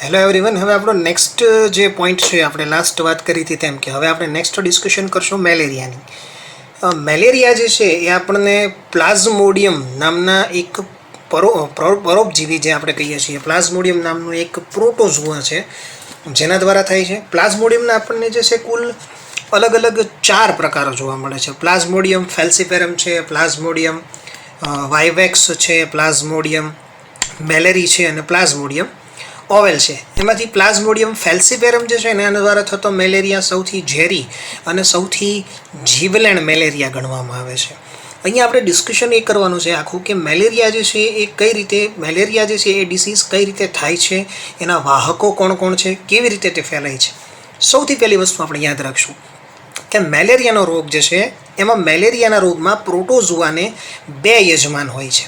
Hello everyone, હવે આપણો next જે પોઈન્ટ છે, આપણે લાસ્ટ વાત કરી હતી તેમ કે હવે આપણે નેક્સ્ટ ડિસ્કશન કરશું મેલેરિયાની. મેલેરિયા જે છે એ આપણને પ્લાઝ્મોડિયમ નામના એક પરોપજીવી જે આપણે કહીએ છીએ, પ્લાઝ્મોડિયમ નામનું એક પ્રોટોઝોઆ છે જેના દ્વારા થાય છે. પ્લાઝ્મોડિયમના આપણને જે છે કુલ અલગ અલગ 4 પ્રકારો જોવા મળે છે. પ્લાઝ્મોડિયમ ફેલ્સિફેરમ છે, પ્લાઝ્મોડિયમ વાઇવેક્સ છે, પ્લાઝ્મોડિયમ મેલેરી છે અને પ્લાઝ્મોડિયમ ઓવેલ છે. એમાંથી પ્લાઝ્મોડિયમ ફેલ્સિફેરમ જે છે ને એના દ્વારા થતો મેલેરિયા સૌથી ઝેરી અને સૌથી જીવલેણ મેલેરિયા ગણવામાં આવે છે. અહીંયા આપણે ડિસ્કશન એ કરવાનું છે આખું કે મેલેરિયા જે છે એ કઈ રીતે, મેલેરિયા જે છે એ ડિસીઝ કઈ રીતે થાય છે, એના વાહકો કોણ કોણ છે, કેવી રીતે તે ફેલાય છે. સૌથી પહેલી વસ્તુ આપણે યાદ રાખશું કે મેલેરિયાનો રોગ જે છે એમાં મેલેરિયાના રોગમાં પ્રોટોઝોઆને 2 યજમાન હોય છે.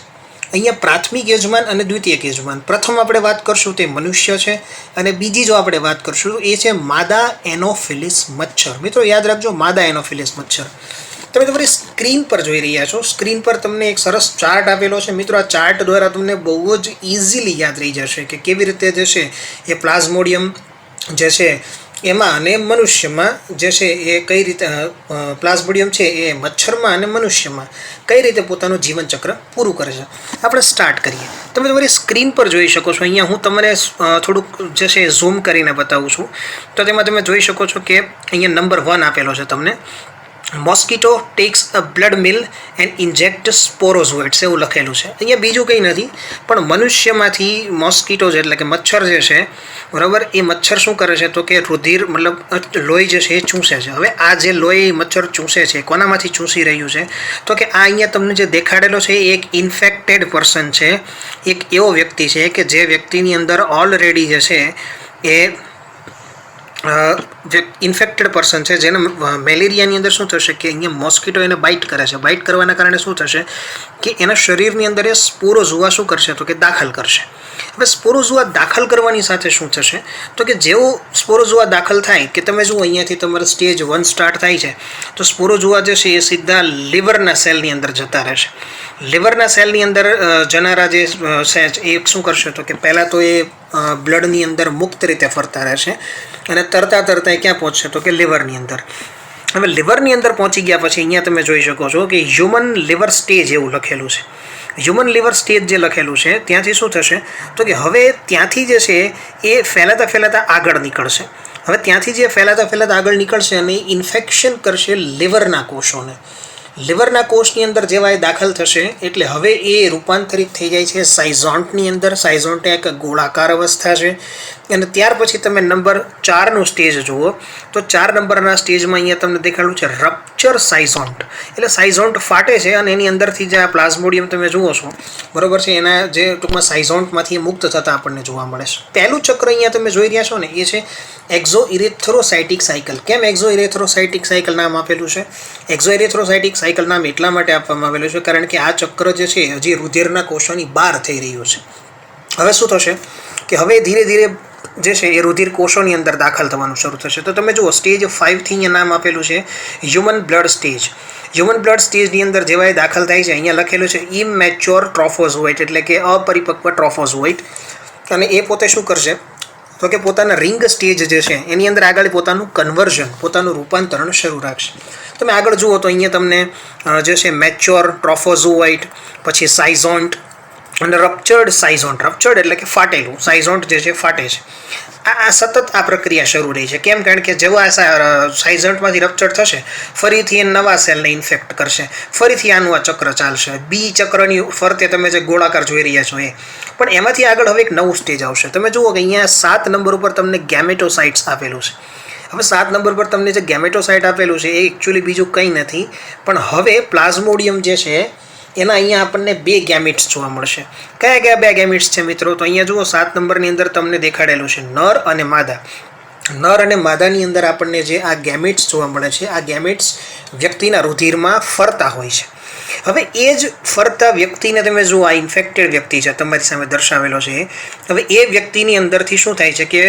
અહીંયા પ્રાથમિક યજમાન અને દ્વિતીયક યજમાન. પ્રથમ આપણે વાત કરશું તે મનુષ્ય છે અને બીજી જો આપણે વાત કરશું એ છે માદા એનોફિલિસ મચ્છર. મિત્રો યાદ રાખજો, માદા એનોફિલિસ મચ્છર. તમે તમારી સ્ક્રીન પર જોઈ રહ્યા છો, સ્ક્રીન પર તમને એક સરસ ચાર્ટ આપેલો છે. મિત્રો આ ચાર્ટ દ્વારા તમને બહુ જ ઇઝીલી યાદ રહી જશે કે કેવી રીતે જે છે એ પ્લાઝ્મોડિયમ જે છે એમાં અને મનુષ્યમાં જે છે એ કઈ રીતે પ્લાઝ્મોડિયમ છે એ મચ્છરમાં અને મનુષ્યમાં કઈ રીતે પોતાનું જીવનચક્ર પૂરું કરે છે. આપણે સ્ટાર્ટ કરીએ. તમે તમારી સ્ક્રીન પર જોઈ શકો છો. અહીંયા હું તમને થોડુંક જે છે ઝૂમ કરીને બતાવું છું. તો તેમાં તમે જોઈ શકો છો કે અહીંયા નંબર 1 આપેલો છે તમને. Mosquito takes a blood meal and inject sporozoites એવું લખેલું છે. અહીંયા બીજું કંઈ નથી પણ મનુષ્યમાંથી મોસ્કીટો એટલે કે મચ્છર જે છે, બરાબર, એ મચ્છર શું કરે છે તો કે રુધિર મતલબ લોહી જે છે એ ચૂસે છે. હવે આ જે લોહી મચ્છર ચૂસે છે કોનામાંથી ચૂસી રહ્યું છે તો કે આ અહીંયા તમને જે દેખાડેલો છે એ એક ઇન્ફેક્ટેડ પર્સન છે, એક એવો વ્યક્તિ છે કે જે વ્યક્તિની અંદર ઓલરેડી જે છે એ જે ઇન્ફેક્ટેડ પર્સન છે, જેને મેલેરિયાની અંદર શું થશે કે અહીંયા મોસ્કીટો એને બાઇટ કરે છે. બાઇટ કરવાના કારણે શું થશે કે એના શરીરની અંદર એ સ્પોરોઝોઆ શું કરશે તો કે દાખલ કરશે. હવે સ્પોરોઝોઆ દાખલ કરવાની સાથે શું થશે તો કે જેવો સ્પોરોઝોઆ દાખલ થાય કે તમે જુઓ અહીંયાથી તમારે સ્ટેજ 1 સ્ટાર્ટ થાય છે તો સ્પોરોઝોઆ જે છે એ સીધા લિવરના સેલની અંદર જતા રહેશે. લિવરના સેલની અંદર જનારા જે છે એ શું કરશે તો કે પહેલાં તો એ બ્લડની અંદર મુક્ત રીતે ફરતા રહેશે અને તરતા તરતા ક્યાં પહોંચશે તો કે લિવરની અંદર. હવે લિવરની અંદર પહોંચી ગયા પછી અહીંયા તમે જોઈ શકો છો કે હ્યુમન લિવર સ્ટેજ એવું લખેલું છે. હ્યુમન લિવર સ્ટેજ જે લખેલું છે ત્યાંથી શું થશે તો કે હવે ત્યાંથી જે છે એ ફેલાતા આગળ નીકળશે. હવે ત્યાંથી જે ફેલાતા આગળ નીકળશે અને ઇન્ફેક્શન કરશે લિવરના કોષોને. લિવરના કોષની અંદર જેવા એ દાખલ થશે એટલે હવે એ રૂપાંતરિત થઈ જાય છે સાઇઝોન્ટની અંદર. સાઇઝોન્ટ એક ગોળાકાર અવસ્થા છે અને ત્યાર પછી તમે નંબર 4નું સ્ટેજ જુઓ તો 4 નંબરના સ્ટેજમાં અહીંયા તમને દેખાડું છે રપ્ચર સાઇઝોન્ટ. એટલે સાઇઝોન્ટ ફાટે છે અને એની અંદરથી જે આ પ્લાઝ્મોડિયમ તમે જુઓ છો, બરોબર છે, એના જે ટૂંકમાં સાઇઝોન્ટમાંથી મુક્ત થતા આપણને જોવા મળે છે. પહેલું ચક્ર અહીંયા તમે જોઈ રહ્યા છો ને એ છે એક્ઝો ઇરેથ્રોસાઇટિક સાયકલ. કેમ એક્ઝો ઇરેથ્રોસાઇટિક સાયકલ નામ આપેલું છે? એક્ઝો ઇરેથ્રોસાઇટિક સાયકલ નામ એટલા માટે આપવામાં આવેલું છે કારણ કે આ ચક્ર જે છે હજી રુધિરના કોષોની બહાર થઈ રહ્યું છે. હવે શું થશે કે હવે ધીરે ધીરે જે છે એ રુધિર કોષોની અંદર દાખલ થવાનું શરૂ થશે. તો તમે જુઓ સ્ટેજ 5 થી અહીંયા નામ આપેલું છે human blood stage. Human blood સ્ટેજની અંદર જેવા એ દાખલ થાય છે અહીંયા લખેલું છે ઇમેચ્યોર ટ્રોફોઝોઇટ એટલે કે અપરિપક્વ ટ્રોફોઝોઇટ. અને એ પોતે શું કરશે તો કે પોતાના રિંગ સ્ટેજ જે છે એની અંદર આગળ પોતાનું કન્વર્ઝન, પોતાનું રૂપાંતરણ શરૂ રાખશે. તમે આગળ જુઓ તો અહીંયા તમને જે છે મેચ્યોર ટ્રોફોઝોઇટ, પછી સાઇઝોન્ટ અને રપ્ચર્ડ સાઇઝોન્ટ. રપ્ચર્ડ એટલે કે ફાટેલું, સાઇઝોન્ટ જે છે ફાટે છે. આ સતત આ પ્રક્રિયા શરૂ રહી છે. કેમ? કારણ કે જેવા સાઇઝોન્ટમાંથી રપ્ચર્ડ થશે ફરીથી એ નવા સેલને ઇન્ફેક્ટ કરશે, ફરીથી આનું આ ચક્ર ચાલશે. બી ચક્રની ફરતે તમે જે ગોળાકાર જોઈ રહ્યા છો એ પણ એમાંથી આગળ હવે એક નવું સ્ટેજ આવશે. તમે જુઓ કે અહીંયા 7 નંબર ઉપર તમને ગેમેટોસાઇટ્સ આપેલું છે. હવે 7 નંબર પર તમને જે ગેમેટોસાઇટ આપેલું છે એ એકચ્યુઅલી બીજું કંઈ નથી પણ હવે પ્લાઝ્મોડિયમ જે છે એના અહીંયા આપણને 2 ગેમિટ્સ જોવા મળશે. કયા 2 ગેમિટ્સ છે મિત્રો? તો અહીંયા જુઓ 7 નંબરની અંદર તમને દેખાડેલું છે નર અને માદા. નર અને માદાની અંદર આપણને જે આ ગેમિટ્સ જોવા મળે છે, આ ગેમિટ્સ વ્યક્તિના રુધિરમાં ફરતા હોય છે. હવે એ જ ફરતા વ્યક્તિને તમે જુઓ, આ ઇન્ફેક્ટેડ વ્યક્તિ છે તમારી સામે દર્શાવેલો છે. હવે એ વ્યક્તિની અંદરથી શું થાય છે કે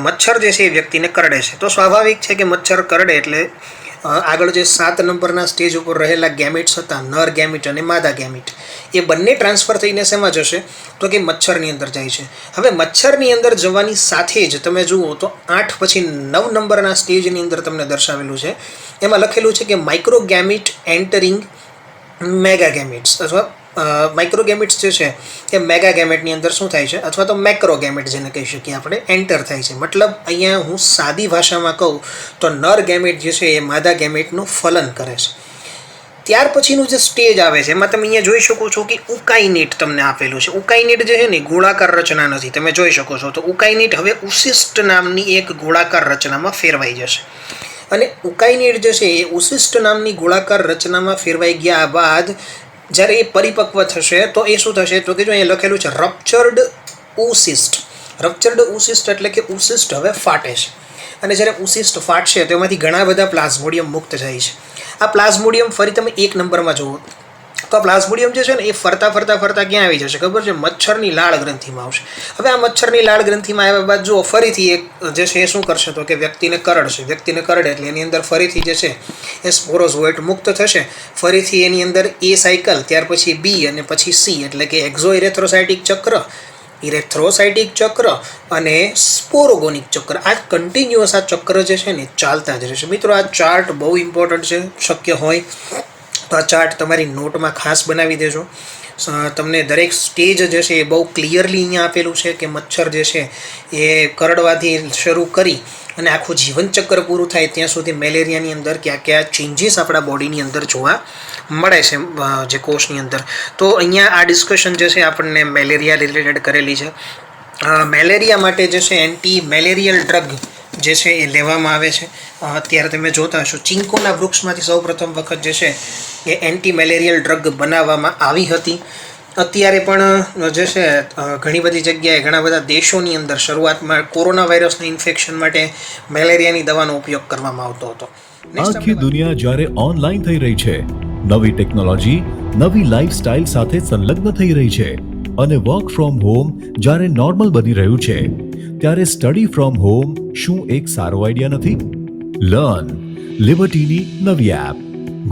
મચ્છર જે છે એ વ્યક્તિને કરડે છે. તો સ્વાભાવિક છે કે મચ્છર કરડે એટલે આગળ જે 7 નંબરના સ્ટેજ ઉપર રહેલા ગેમિટ્સ હતા, નર ગેમિટ અને માદા ગેમિટ, એ બંને ટ્રાન્સફર થઈને શેમાં જશે તો કે મચ્છરની અંદર જાય છે. હવે મચ્છરની અંદર જવાની સાથે જ તમે જુઓ તો 8 પછી 9 નંબરના સ્ટેજની અંદર તમને દર્શાવેલું છે. એમાં લખેલું છે કે માઇક્રોગેમિટ એન્ટરિંગ મેગાગેમિટ્સ, અથવા માઇક્રોગેમિટ્સ જે છે એ મેગાગેમેટની અંદર શું થાય છે, અથવા તો મેક્રોગેમેટ જેને કહી શકીએ આપણે, એન્ટર થાય છે. મતલબ અહીંયા હું સાદી ભાષામાં કહું તો નર ગેમેટ જે છે એ માદા ગેમેટનું ફલન કરે છે. ત્યાર પછીનું જે સ્ટેજ આવે છે એમાં તમે અહીંયા જોઈ શકો છો કે ઉકાઇનેટ તમને આપેલું છે. ઉકાઇનેટ જે છે ને ગોળાકાર રચના નથી, તમે જોઈ શકો છો. તો ઉકાઇનેટ હવે ઉશિષ્ટ નામની એક ગોળાકાર રચનામાં ફેરવાઈ જશે. અને ઉકાઇનેટ જે છે એ ઉશિષ્ટ નામની ગોળાકાર રચનામાં ફેરવાઈ ગયા બાદ જ્યારે એ પરિપક્વ થશે તો એ શું થશે તો કે જો અહીંયા લખેલું છે રપ્ચર્ડ ઉશિષ્ટ. રપ્ચર્ડ ઉશિષ્ટ એટલે કે ઉશિષ્ટ હવે ફાટે છે. અને જ્યારે ઉશિષ્ટ ફાટશે તો એમાંથી ઘણા બધા પ્લાઝ્મોડિયમ મુક્ત થાય છે. આ પ્લાઝ્મોડિયમ ફરી તમે 1 નંબરમાં જુઓ તો આ પ્લાઝ્મોડિયમ જે છે ને એ ફરતા ક્યાં આવી જશે ખબર છે? મચ્છરની લાળ ગ્રંથિમાં આવશે. હવે આ મચ્છરની લાળ ગ્રંથિમાં આવ્યા બાદ જુઓ ફરીથી એક જે છે એ શું કરશે તો કે વ્યક્તિને કરડશે. વ્યક્તિને કરડે એટલે એની અંદર ફરીથી જે છે એ સ્પોરોઝોઇટ મુક્ત થશે. ફરીથી એની અંદર એ સાયકલ, ત્યાર પછી બી અને પછી સી, એટલે કે એક્ઝોઇરેથ્રોસાઇટિક ચક્ર, ઇરેથ્રોસાઇટિક ચક્ર અને સ્પોરોગોનિક ચક્ર. આ કન્ટિન્યુઅસ આ ચક્ર જે છે ને ચાલતા જ રહેશે. મિત્રો આ ચાર્ટ બહુ ઇમ્પોર્ટન્ટ છે. શક્ય હોય તો આ ચાર્ટ તમારી નોટમાં ખાસ બનાવી દેજો. તમને દરેક સ્ટેજ જે છે એ બહુ ક્લિયરલી અહીંયા આપેલું છે કે મચ્છર જે છે એ કરડવાથી શરૂ કરી અને આખું જીવનચક્ર પૂરું થાય ત્યાં સુધી મેલેરિયાની અંદર ક્યાં ક્યાં ચેન્જીસ આપણા બોડીની અંદર જોવા મળે છે જે કોષની અંદર. તો અહીંયા આ ડિસ્કશન જે છે આપણને મેલેરિયા રિલેટેડ કરેલી છે. મેલેરિયા માટે જે છે એન્ટી મેલેરિયલ ડ્રગ જે છે એ લેવામાં આવે છે. અત્યારે તમે જોતા હશો ચિંકોના વૃક્ષમાંથી સૌપ્રથમ વખત જે છે એ એન્ટી મેલેરિયલ ડ્રગ બનાવવામાં આવી હતી. અત્યારે પણ જે છે ઘણી બધી જગ્યાએ ઘણા બધા દેશોની અંદર શરૂઆતમાં કોરોના વાયરસના ઇન્ફેક્શન માટે મેલેરિયાની દવાનો ઉપયોગ કરવામાં આવતો હતો. આખી દુનિયા જ્યારે ઓનલાઈન થઈ રહી છે, નવી ટેકનોલોજી નવી લાઈફસ્ટાઈલ સાથે સંલગ્ન થઈ રહી છે અને વર્ક ફ્રોમ હોમ જ્યારે નોર્મલ બની રહ્યું છે, ત્યારે સ્ટડી ફ્રોમ હોમ શું એક સારો આઈડિયા નથી? લર્ન લિબર્ટીની નવી એપ.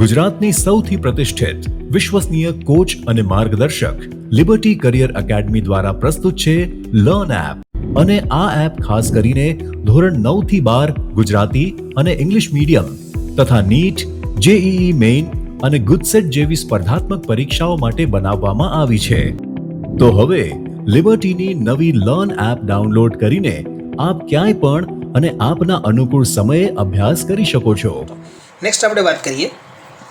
ગુજરાતની સૌથી પ્રતિષ્ઠિત વિશ્વસનીય કોચ અને માર્ગદર્શક લિબર્ટી કરિયર એકેડમી દ્વારા પ્રસ્તુત છે લર્ન એપ. અને આ એપ ખાસ કરીને ધોરણ 9 થી 12 ગુજરાતી અને ઇંગ્લિશ મીડિયમ તથા નીટ, જેઈઈ મેઇન અને ગુજસેટ જેવી સ્પર્ધાત્મક પરીક્ષાઓ માટે બનાવવામાં આવી છે. તો હવે લિબર્ટીની નવી લર્ન એપ ડાઉનલોડ કરીને આપ ક્યાંય પણ અને આપના અનુકૂળ સમયે અભ્યાસ કરી શકો છો. નેક્સ્ટ આપણે વાત કરીએ.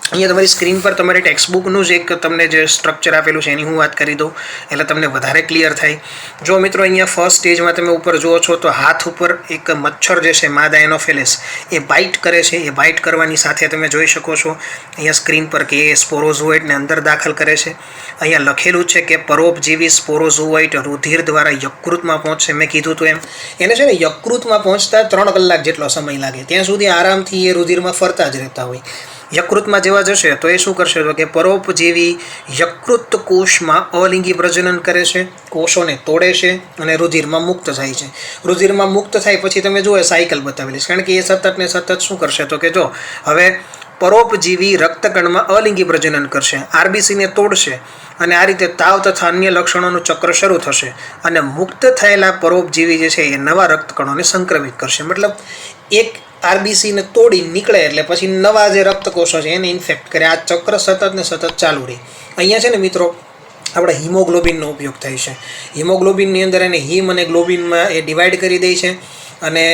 અહીંયા તમારી સ્ક્રીન પર તમારી ટેક્સ્ટબુકનું જ એક તમને જે સ્ટ્રક્ચર આપેલું છે એની હું વાત કરી દઉં એટલે તમને વધારે ક્લિયર થાય. જો મિત્રો અહીંયા ફર્સ્ટ સ્ટેજમાં તમે ઉપર જુઓ છો તો હાથ ઉપર એક મચ્છર જે છે માદા એનોફિલિસ એ બાઇટ કરે છે. એ બાઇટ કરવાની સાથે તમે જોઈ શકો છો અહીંયા સ્ક્રીન પર કે એ સ્પોરોઝોઇટને અંદર દાખલ કરે છે. અહીંયા લખેલું છે કે પરોપજીવી સ્પોરોઝોઇટ રુધિર દ્વારા યકૃતમાં પહોંચશે. મેં કીધું હતું એમ એને છે ને યકૃતમાં પહોંચતા 3 કલાક જેટલો સમય લાગે. ત્યાં સુધી આરામથી એ રુધિરમાં ફરતા જ રહેતા હોય. યકૃતમાં જેવા જશે તો એ શું કરશે તો કે પરોપજીવી યકૃત કોષમાં અલિંગી પ્રજનન કરે છે, કોષોને તોડે છે અને રુધિરમાં મુક્ત થાય છે. રુધિરમાં મુક્ત થાય પછી તમે જુઓ સાયકલ બતાવેલી છે, કારણ કે એ સતત ને સતત શું કરશે તો કે જો હવે પરોપજીવી રક્તકણમાં અલિંગી પ્રજનન કરશે, આરબીસીને તોડશે અને આ રીતે તાવ તથા અન્ય લક્ષણોનું ચક્ર શરૂ થશે અને મુક્ત થયેલા પરોપજીવી જે છે એ નવા રક્તકણોને સંક્રમિત કરશે. મતલબ એક આરબીસીને તોડી નીકળે એટલે પછી નવા જે રક્તકોષો છે એને ઇન્ફેક્ટ કરે. આ ચક્ર સતત ને સતત ચાલુ રહે. અહીંયા છે ને મિત્રો આપણે હિમોગ્લોબિનનો ઉપયોગ થાય છે. હિમોગ્લોબિનની અંદર એને હિમ અને ગ્લોબિનમાં એ ડિવાઈડ કરી દે છે અને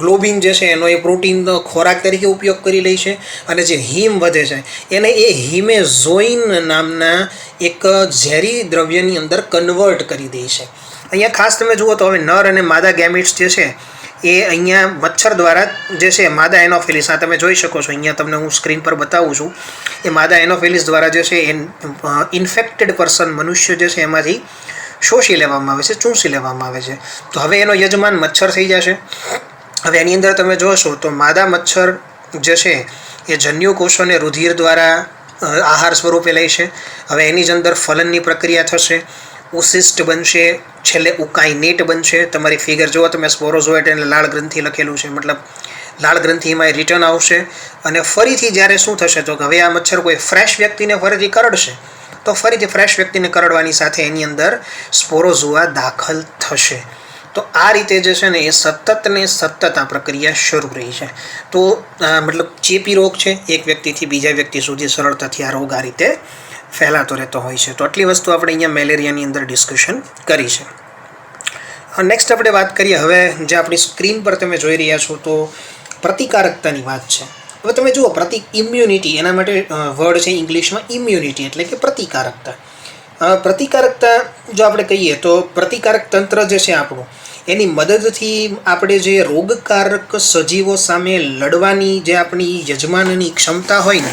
ગ્લોબિન જે છે એનો એ પ્રોટીનનો ખોરાક તરીકે ઉપયોગ કરી લે છે અને જે હિમ વધે છે એને એ હિમેઝોઇન નામના એક ઝેરી દ્રવ્યની અંદર કન્વર્ટ કરી દે છે. અહીંયા ખાસ તમે જુઓ તો હવે નર અને માદા ગેમિટ્સ જે છે એ અહીંયા મચ્છર દ્વારા જે છે માદા એનોફિલિસ, આ તમે જોઈ શકો છો અહીંયા તમને હું સ્ક્રીન પર બતાવું છું, એ માદા એનોફિલિસ દ્વારા જે છે એ ઇન્ફેક્ટેડ પર્સન મનુષ્ય જે છે એમાંથી શોષી લેવામાં આવે છે, ચૂંસી લેવામાં આવે છે. તો હવે એનો યજમાન મચ્છર થઈ જશે. હવે એની અંદર તમે જોશો તો માદા મચ્છર જે છે એ જન્યુ કોષોને રુધિર દ્વારા આહાર સ્વરૂપે લે છે. હવે એની જ અંદર ફલનની પ્રક્રિયા થશે, ઉશિષ્ટ બનશે, છેલ્લે ઉકાઇનેટ બનશે. તમારી ફિગર જુઓ તમે સ્પોરોઝોઇટ એટલે લાળ ગ્રંથિ લખેલું છે, મતલબ લાળ ગ્રંથિ એમાં રિટર્ન આવશે અને ફરીથી જ્યારે શું થશે તો કે હવે આ મચ્છર કોઈ ફ્રેશ વ્યક્તિને ફરીથી કરડશે તો ફરીથી ફ્રેશ વ્યક્તિને કરડવાની સાથે એની અંદર સ્પોરોઝોઆ દાખલ થશે. તો આ રીતે જે છે ને એ સતત ને સતત આ પ્રક્રિયા શરૂ રહી છે. તો મતલબ ચેપી રોગ છે, એક વ્યક્તિથી બીજા વ્યક્તિ સુધી સરળતાથી આ રોગ આ રીતે ફેલાતો રહેતો હોય છે. તો આટલી વસ્તુ આપણે અહીંયા મેલેરિયાની અંદર ડિસ્કશન કરી છે. નેક્સ્ટ આપણે વાત કરીએ હવે જે આપણી સ્ક્રીન પર તમે જોઈ રહ્યા છો તો પ્રતિકારકતાની વાત છે. હવે તમે જુઓ ઇમ્યુનિટી એના માટે વર્ડ છે ઇંગ્લિશમાં ઇમ્યુનિટી એટલે કે પ્રતિકારકતા. પ્રતિકારકતા જો આપણે કહીએ તો પ્રતિકારક તંત્ર જે છે આપણું એની મદદથી આપણે જે રોગકારક સજીવો સામે લડવાની જે આપણી યજમાનની ક્ષમતા હોય ને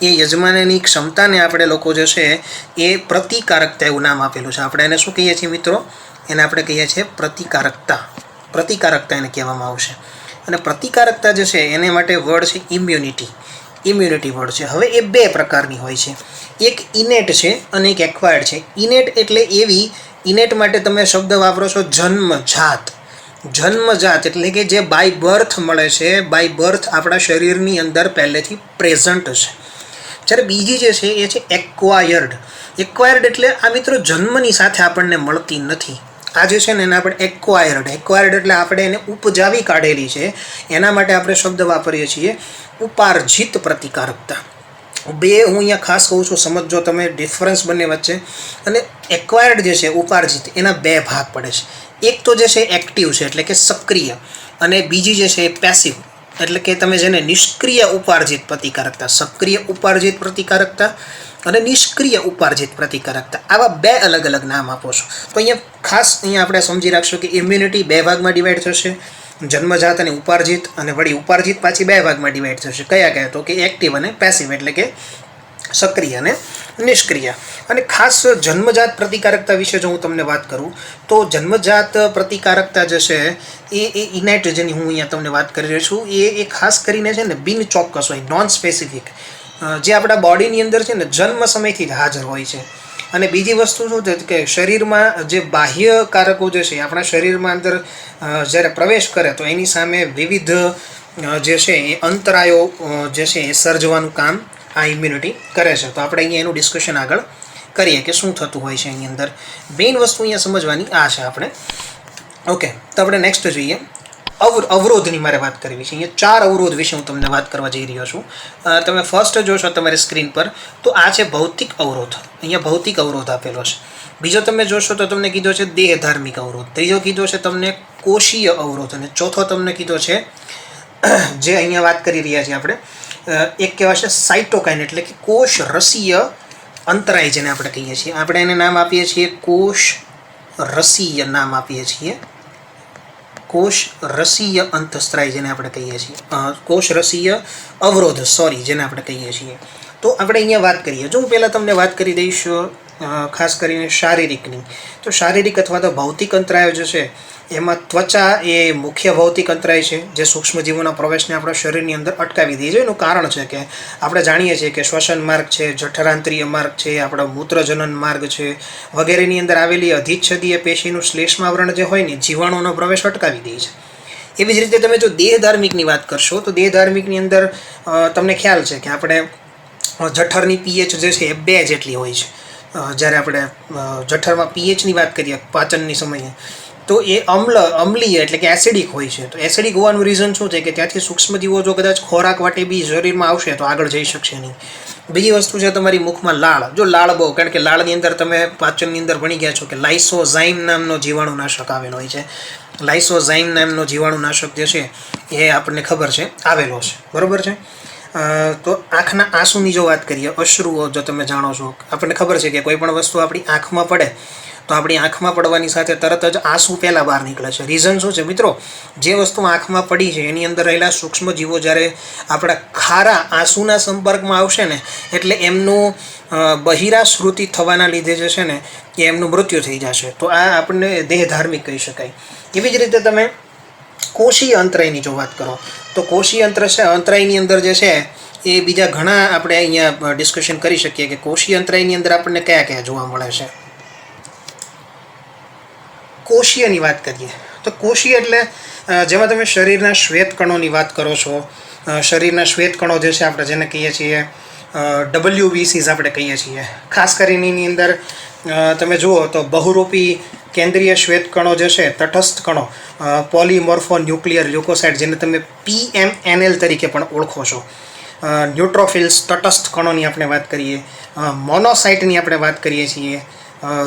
એ યજમાનની ક્ષમતાને આપણે લોકો જે છે એ પ્રતિકારકતા એવું નામ આપેલું છે. આપણે એને શું કહીએ છીએ મિત્રો? એને આપણે કહીએ છીએ પ્રતિકારકતા. પ્રતિકારકતા એને કહેવામાં આવશે. અને પ્રતિકારકતા જે છે એને માટે વર્ડ છે ઇમ્યુનિટી વર્ડ છે. હવે એ બે પ્રકારની હોય છે. એક ઇનેટ છે અને એક એક્વાયર્ડ છે. ઇનેટ એટલે એવી, ઇનેટ માટે તમે શબ્દ વાપરો છો જન્મજાત એટલે કે જે બાય બર્થ મળે છે, બાય બર્થ આપણા શરીરની અંદર પહેલેથી પ્રેઝન્ટ છે. જ્યારે બીજી જે છે એ છે એક્વાયર્ડ એટલે આ મિત્રો જન્મની સાથે આપણને મળતી નથી. આ જે છે ને એને આપણે એક્વાયર્ડ એટલે આપણે એને ઉપજાવી કાઢેલી છે. એના માટે આપણે શબ્દ વાપરીએ છીએ ઉપાર્જિત પ્રતિકારકતા. બે હું અહીંયા ખાસ કહું છું, સમજો તમે ડિફરન્સ બંને વચ્ચે. અને એક્વાયર્ડ જે છે ઉપાર્જિત એના બે ભાગ પડે છે. એક તો જે છે એક્ટિવ છે એટલે કે સક્રિય, અને બીજી જે છે એ પેસિવ એટલે કે તમે જેને નિષ્ક્રિય ઉપાર્જિત પ્રતિકારકતા, સક્રિય ઉપાર્જિત પ્રતિકારકતા અને નિષ્ક્રિય ઉપાર્જિત પ્રતિકારકતા, આવા બે અલગ અલગ નામ આપો છો. તો અહીંયા આપણે સમજી રાખશું કે ઇમ્યુનિટી બે ભાગમાં ડિવાઈડ થશે, જન્મજાત અને ઉપાર્જિત, અને વળી ઉપાર્જિત પાછી બે ભાગમાં ડિવાઈડ થશે. કયા તો કે એક્ટિવ અને પેસિવ એટલે કે સક્રિય અને નિષ્ક્રિય. અને ખાસ જન્મજાત પ્રતિકારકતા વિશે જો હું તમને વાત કરું તો જન્મજાત પ્રતિકારકતા જે છે એ ઇનેટ જેની હું અહીંયા તમને વાત કરી રહ્યો છું એ ખાસ કરીને છે ને બિન ચોક્કસ હોય, નોન સ્પેસિફિક, જે આપણા બોડીની અંદર છે ને જન્મ સમયથી જ હાજર હોય છે. અને બીજી વસ્તુ શું છે કે શરીરમાં જે બાહ્ય કારકો જે છે આપણા શરીરમાં અંદર જ્યારે પ્રવેશ કરે તો એની સામે વિવિધ જે છે એ અંતરાયો જે છે એ સર્જવાનું કામ આ ઇમ્યુનિટી કરે છે. તો આપણે અહીંયા એનું ડિસ્કશન આગળ કરીએ કે શું થતું હોય છે એની અંદર. મેઇન વસ્તુ અહીંયા સમજવાની આ છે આપણે. ઓકે, તો આપણે નેક્સ્ટ જોઈએ. અવરોધની મારે વાત કરવી છે. અહીંયા 4 અવરોધ વિશે હું તમને વાત કરવા જઈ રહ્યો છું. તમે ફર્સ્ટ જોશો તમારી સ્ક્રીન પર તો આ છે ભૌતિક અવરોધ. અહીંયા ભૌતિક અવરોધ આપેલો છે. બીજો તમે જોશો તો તમને કીધો છે દેહધાર્મિક અવરોધ. ત્રીજો કીધો છે તમને કોષીય અવરોધ. અને ચોથો તમને કીધો છે જે અહીંયા વાત કરી રહ્યા છીએ આપણે, એક કહેવાશે સાઇટોકાઇન એટલે કે કોષ રસીય અંતરાય જેને આપણે કહીએ છીએ. આપણે એને નામ આપીએ છીએ કોષ રસીય નામ આપીએ છીએ. કોષ રસીય અંતસ્ત્રાય જેને આપણે કહીએ છીએ, કોષ રસીય અવરોધ જેને આપણે કહીએ છીએ. તો આપણે અહીંયા વાત કરીએ. જો હું પહેલાં તમને વાત કરી દઈશ ખાસ કરીને શારીરિકની. તો શારીરિક અથવા તો ભૌતિક અંતરાયો જે છે એમાં ત્વચા એ મુખ્ય ભૌતિક અંતરાય છે જે સૂક્ષ્મજીવોના પ્રવેશને આપણા શરીરની અંદર અટકાવી દે છે. એનું કારણ છે કે આપણે જાણીએ છીએ કે શ્વસન માર્ગ છે, જઠરાંતરીય માર્ગ છે, આપણા મૂત્રજનન માર્ગ છે વગેરેની અંદર આવેલી અધિચ્છદીય પેશીનું શ્લેષ્માવરણ જે હોય ને જીવાણુનો પ્રવેશ અટકાવી દે છે. એવી જ રીતે તમે જો દેહધાર્મિકની વાત કરશો તો દેહધાર્મિકની અંદર તમને ખ્યાલ છે કે આપણે જઠરની પીએચ જે છે એ 2 જેટલી હોય છે. જ્યારે આપણે જઠરમાં પીએચની વાત કરીએ પાચનની સમયે તો એ અમ્લીય એટલે કે એસિડિક હોય છે. તો એસિડિક હોવાનું રીઝન શું છે કે ત્યાંથી સૂક્ષ્મજીવો જો કદાચ ખોરાક વાટે બી શરીરમાં આવશે તો આગળ જઈ શકશે નહીં. બીજી વસ્તુ છે તમારી મુખમાં લાળ. જો લાળ બહુ, કારણ કે લાળની અંદર તમે પાચનની અંદર ભણી ગયા છો કે લાઇસોઝાઇમ નામનો જીવાણુનાશક આવેલો હોય છે. લાઇસોઝાઇમ નામનો જીવાણુનાશક જે છે એ આપણને ખબર છે આવેલો છે, બરાબર છે. તો આંખના આંસુની જો વાત કરીએ, અશ્રુઓ જો તમે જાણો છો, આપણને ખબર છે કે કોઈ પણ વસ્તુ આપણી આંખમાં પડે તો આપણી આંખમાં પડવાની સાથે તરત જ આંસુ પહેલાં બહાર નીકળે છે. રીઝન શું છે મિત્રો? જે વસ્તુ આંખમાં પડી છે એની અંદર રહેલા સૂક્ષ્મજીવો જ્યારે આપણા ખારા આંસુના સંપર્કમાં આવશે ને એટલે એમનું બહિરાશ્રુતિ થવાના લીધે જે છે ને એ એમનું મૃત્યુ થઈ જશે. તો આ આપણને દેહધાર્મિક કહી શકાય. એવી જ રીતે તમે કોષીય અંતરાયની જો વાત કરો તો કોષીય અંતરાયની અંદર જે છે એ બીજા ઘણા આપણે અહીંયા ડિસ્કશન કરી શકીએ કે કોષીય અંતરાયની અંદર આપણને કયા કયા જોવા મળે છે. કોષીયની વાત કરીએ તો કોષીય એટલે જેમાં તમે શરીરના શ્વેત કણોની વાત કરો છો. શરીરના શ્વેત કણો જે છે આપણે જેને કહીએ છીએ WBCs આપણે કહીએ છીએ. ખાસ કરીને એની અંદર તમે જુઓ તો બહુરૂપી કેન્દ્રીય શ્વેત કણો જે છે, તટસ્થ કણો, પોલીમોર્ફો ન્યુક્લિયર લ્યુકોસાઇડ જેને તમે PMNL તરીકે પણ ઓળખો છો, ન્યુટ્રોફિલ્સ તટસ્થ કણોની આપણે વાત કરીએ, મોનોસાઇટની આપણે વાત કરીએ છીએ,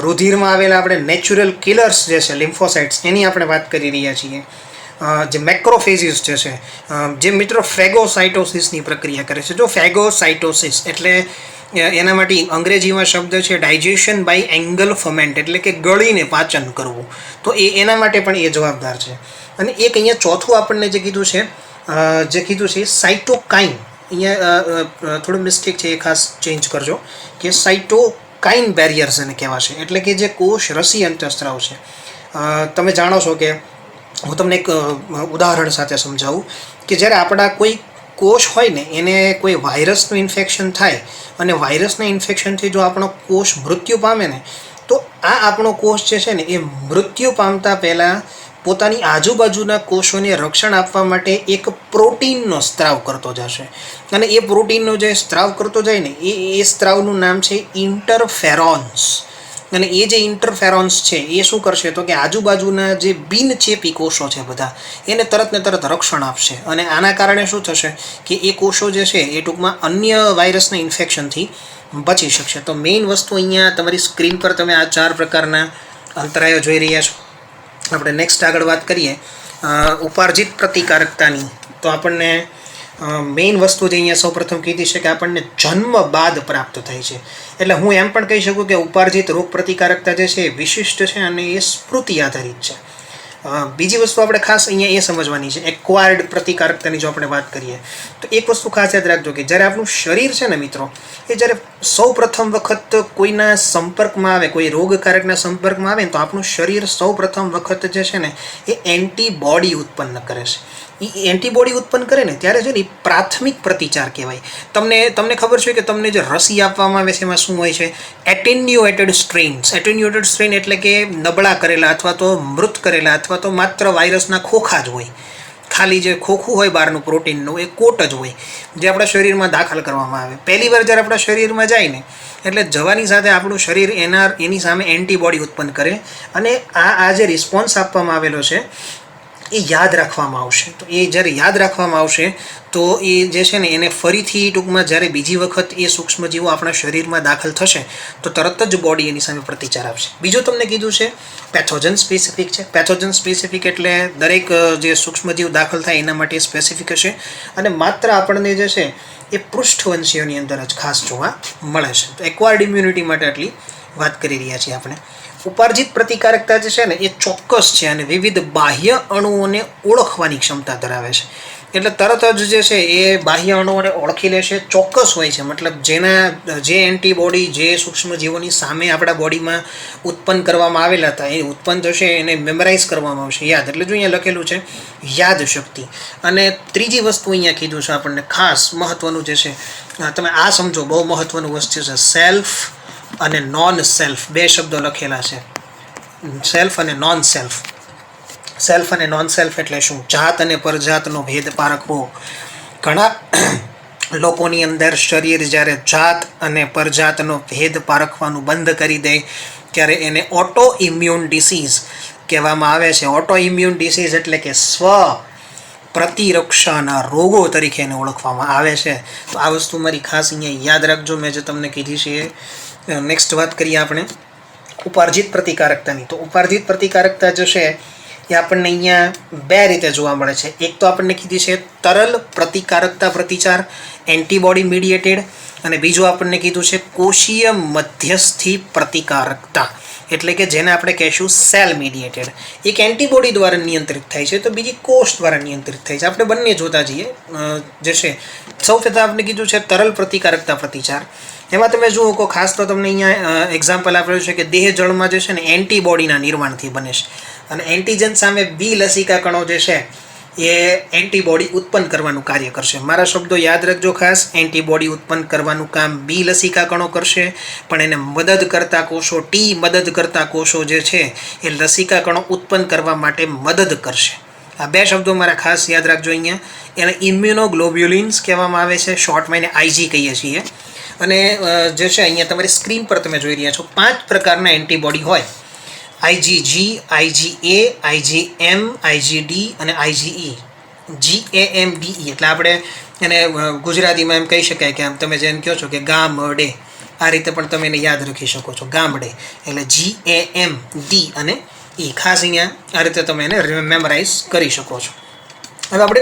રુધિરમાં આવેલા આપણે નેચરલ કિલર્સ જે છે લિમ્ફોસાઇટ્સ એની આપણે વાત કરી રહ્યા છીએ, જે મેક્રોફેઝિસ જે છે, જે મિત્રો ફેગોસાઇટોસિસની પ્રક્રિયા કરે છે. જો ફેગોસાઇટોસિસ એટલે એના માટે અંગ્રેજીમાં શબ્દ છે ડાયજેશન બાય એંગલ ફર્મેન્ટ, એટલે કે ગળીને પાચન કરવું. તો એના માટે પણ એ જવાબદાર છે. અને એક અહીંયા ચોથું આપણને જે કીધું છે સાઇટોકાઇન. અહીંયા થોડું મિસ્ટેક છે, એ ખાસ ચેન્જ કરજો કે સાઇટોકાઇન બેરિયર્સ એને કહેવાશે, એટલે કે જે કોષ રસી અંતઃસ્ત્રાવ છે. તમે જાણો છો કે હું તમને એક ઉદાહરણ સાથે સમજાવું કે જ્યારે આપણા કોઈ કોષ હોય ને એને કોઈ વાયરસનું ઇન્ફેક્શન થાય અને વાયરસના ઇન્ફેક્શનથી જો આપણો કોષ મૃત્યુ પામે ને, તો આપણો કોષ જે છે ને એ મૃત્યુ પામતા પહેલાં પોતાની આજુબાજુના કોષોને રક્ષણ આપવા માટે એક પ્રોટીનનો સ્ત્રાવ કરતો જશે. અને એ પ્રોટીનનો જે સ્ત્રાવ કરતો જાય ને એ સ્ત્રાવનું નામ છે ઇન્ટરફેરોન્સ. અને એ જે ઇન્ટરફેરોન્સ છે એ શું કરશે તો કે આજુબાજુના જે બિનચેપી કોષો છે બધા એને તરત ને તરત રક્ષણ આપશે. અને આના કારણે શું થશે કે એ કોષો જે છે એ ટૂંકમાં અન્ય વાયરસના ઇન્ફેક્શનથી બચી શકશે. તો મેઇન વસ્તુ અહીંયા તમારી સ્ક્રીન પર તમે આ 4 પ્રકારના અંતરાયો જોઈ રહ્યા છો. આપણે નેક્સ્ટ આગળ વાત કરીએ ઉપાર્જિત પ્રતિકારકતાની. તો આપણને મેઇન વસ્તુ જે અહીંયા સૌપ્રથમ કીધી છે કે આપણને જન્મ બાદ પ્રાપ્ત થાય છે. એટલે હું એમ પણ કહી શકું કે ઉપાર્જિત રોગ પ્રતિકારકતા જે છે એ વિશિષ્ટ છે અને એ સ્મૃતિ આધારિત છે. બીજી વસ્તુ આપણે ખાસ અહીંયા એ સમજવાની છે એક્વાયર્ડ પ્રતિકારકતાની. જો આપણે વાત કરીએ તો એક વસ્તુ ખાસ યાદ રાખજો કે જ્યારે આપણું શરીર છે ને મિત્રો, એ જ્યારે સૌ પ્રથમ વખત કોઈના સંપર્કમાં આવે, કોઈ રોગકારકના સંપર્કમાં આવે ને, તો આપણું શરીર સૌ પ્રથમ વખત જે છે ને એ એન્ટીબોડી ઉત્પન્ન કરે છે. એ એન્ટીબોડી ઉત્પન્ન કરે ને ત્યારે છે ને એ પ્રાથમિક પ્રતિચાર કહેવાય. તમને ખબર છે કે તમને જે રસી આપવામાં આવે છે એમાં શું હોય છે? Attenuated strains. એટેન્યુએટેડ સ્ટ્રેન એટલે કે નબળા કરેલા અથવા તો મૃત કરેલા અથવા તો માત્ર વાયરસના ખોખા જ હોય. ખાલી જે ખોખું હોય બહારનું પ્રોટીનનું એ કોટ જ હોય, જે આપણા શરીરમાં દાખલ કરવામાં આવે. પહેલી વાર જ્યારે આપણા શરીરમાં જાય ને એટલે જવાની સાથે આપણું શરીર એની સામે એન્ટીબોડી ઉત્પન્ન કરે અને આ જે રિસ્પોન્સ આપવામાં આવેલો છે એ યાદ રાખવામાં આવશે. તો એ જ્યારે યાદ રાખવામાં આવશે તો એ જે છે ને એને ફરીથી ટૂંકમાં જ્યારે બીજી વખત એ સૂક્ષ્મજીવો આપણા શરીરમાં દાખલ થશે તો તરત જ બોડી એની સામે પ્રતિચાર આપશે. બીજું તમને કીધું છે પેથોજન સ્પેસિફિક છે. પેથોજન સ્પેસિફિક એટલે દરેક જે સૂક્ષ્મજીવ દાખલ થાય એના માટે સ્પેસિફિક હશે અને માત્ર આપણને જે છે એ પૃષ્ઠવંશીઓની અંદર જ ખાસ જોવા મળે છે. તો એક્વાયર્ડ ઇમ્યુનિટી માટે આટલી વાત કરી રહ્યા છીએ આપણે. ઉપાર્જિત પ્રતિકારકતા જે છે ને એ ચોક્કસ છે અને વિવિધ બાહ્ય અણુઓને ઓળખવાની ક્ષમતા ધરાવે છે. એટલે તરત જ જે છે એ બાહ્ય અણુઓને ઓળખી લેશે, ચોક્કસ હોય છે. મતલબ જે એન્ટીબોડી જે સૂક્ષ્મજીવોની સામે આપણા બોડીમાં ઉત્પન્ન કરવામાં આવેલા હતા એ ઉત્પન્ન થશે, એને મેમરાઇઝ કરવામાં આવશે, યાદ. એટલે જો અહીંયા લખેલું છે યાદ શક્તિ. અને ત્રીજી વસ્તુ અહીંયા કીધું છે આપણને ખાસ મહત્વનું જે છે, તમે આ સમજો, બહુ મહત્વનું વસ્તુ છે. સેલ્ફ અને નોન સેલ્ફ, 2 શબ્દો લખેલા છે, સેલ્ફ અને નોન સેલ્ફ. સેલ્ફ અને નોન સેલ્ફ એટલે શું? જાત અને પરજાતનો ભેદ પારખવો. ઘણા લોકોની અંદર શરીર જ્યારે જાત અને પરજાતનો ભેદ પારખવાનું બંધ કરી દે ત્યારે એને ઓટો ઇમ્યુન ડિસીઝ કહેવામાં આવે છે. ઓટો ઇમ્યુન ડિસીઝ એટલે કે સ્વ પ્રતિરક્ષાના રોગો તરીકે એને ઓળખવામાં આવે છે. તો આ વસ્તુ મારી ખાસ અહીંયા યાદ રાખજો, મેં જે તમને કીધી છે. નેક્સ્ટ વાત કરીએ આપણે ઉપાર્જિત પ્રતિકારકતાની. તો ઉપાર્જિત પ્રતિકારકતા જે છે એ આપણને અહીંયા 2 રીતે જોવા મળે છે. એક તો આપણને કીધી છે તરલ પ્રતિકારકતા પ્રતિચાર, એન્ટીબોડી મીડિયેટેડ, અને બીજું આપણને કીધું છે કોષીય મધ્યસ્થી પ્રતિકારકતા, એટલે કે જેને આપણે કહીશું સેલ મીડિયેટેડ. એક એન્ટીબોડી દ્વારા નિયંત્રિત થાય છે તો બીજી કોષ દ્વારા નિયંત્રિત થાય છે. આપણે બંને જોતા જઈએ જે છે. સૌ પ્રથમ આપણે કીધું છે તરલ પ્રતિકારકતા પ્રતિચાર. એમાં તમે જુઓ કે ખાસ તો તમને અહીંયા એક્ઝામ્પલ આપેલું છે કે દેહ જળમાં જે છે ને એન્ટીબોડીના નિર્માણથી બને છે અને એન્ટીજન સામે બી લસિકા કણો જે છે એ એન્ટીબોડી ઉત્પન્ન કરવાનું કાર્ય કરશે. મારા શબ્દો યાદ રાખજો ખાસ. એન્ટીબોડી ઉત્પન્ન કરવાનું કામ બી લસિકા કણો કરશે, પણ એને મદદ કરતા કોષો, ટી મદદ કરતા કોષો જે છે એ લસિકા કણો ઉત્પન્ન કરવા માટે મદદ કરશે. આ બે શબ્દો મારા ખાસ યાદ રાખજો અહીંયા. એને ઇમ્યુનોગ્લોબ્યુલિન્સ કહેવામાં આવે છે, શોર્ટમાં એને આઈજી કહીએ છીએ. અને જે છે અહીંયા તમારી સ્ક્રીન પર તમે જોઈ રહ્યા છો 5 પ્રકારના એન્ટીબોડી હોય: આઈજીજી, આઈજીએ, આઈજીએમ, આઈજીડી અને આઈજીઈ. GAMDE એટલે આપણે એને ગુજરાતીમાં એમ કહી શકાય કે આમ તમે જેમ કહો છો કે ગામડે, આ રીતે પણ તમે એને યાદ રાખી શકો છો, ગામડે. એટલે GAMD અને E ખાસ અહીંયા આ રીતે તમે એને મેમરાઇઝ કરી શકો છો. હવે આપણે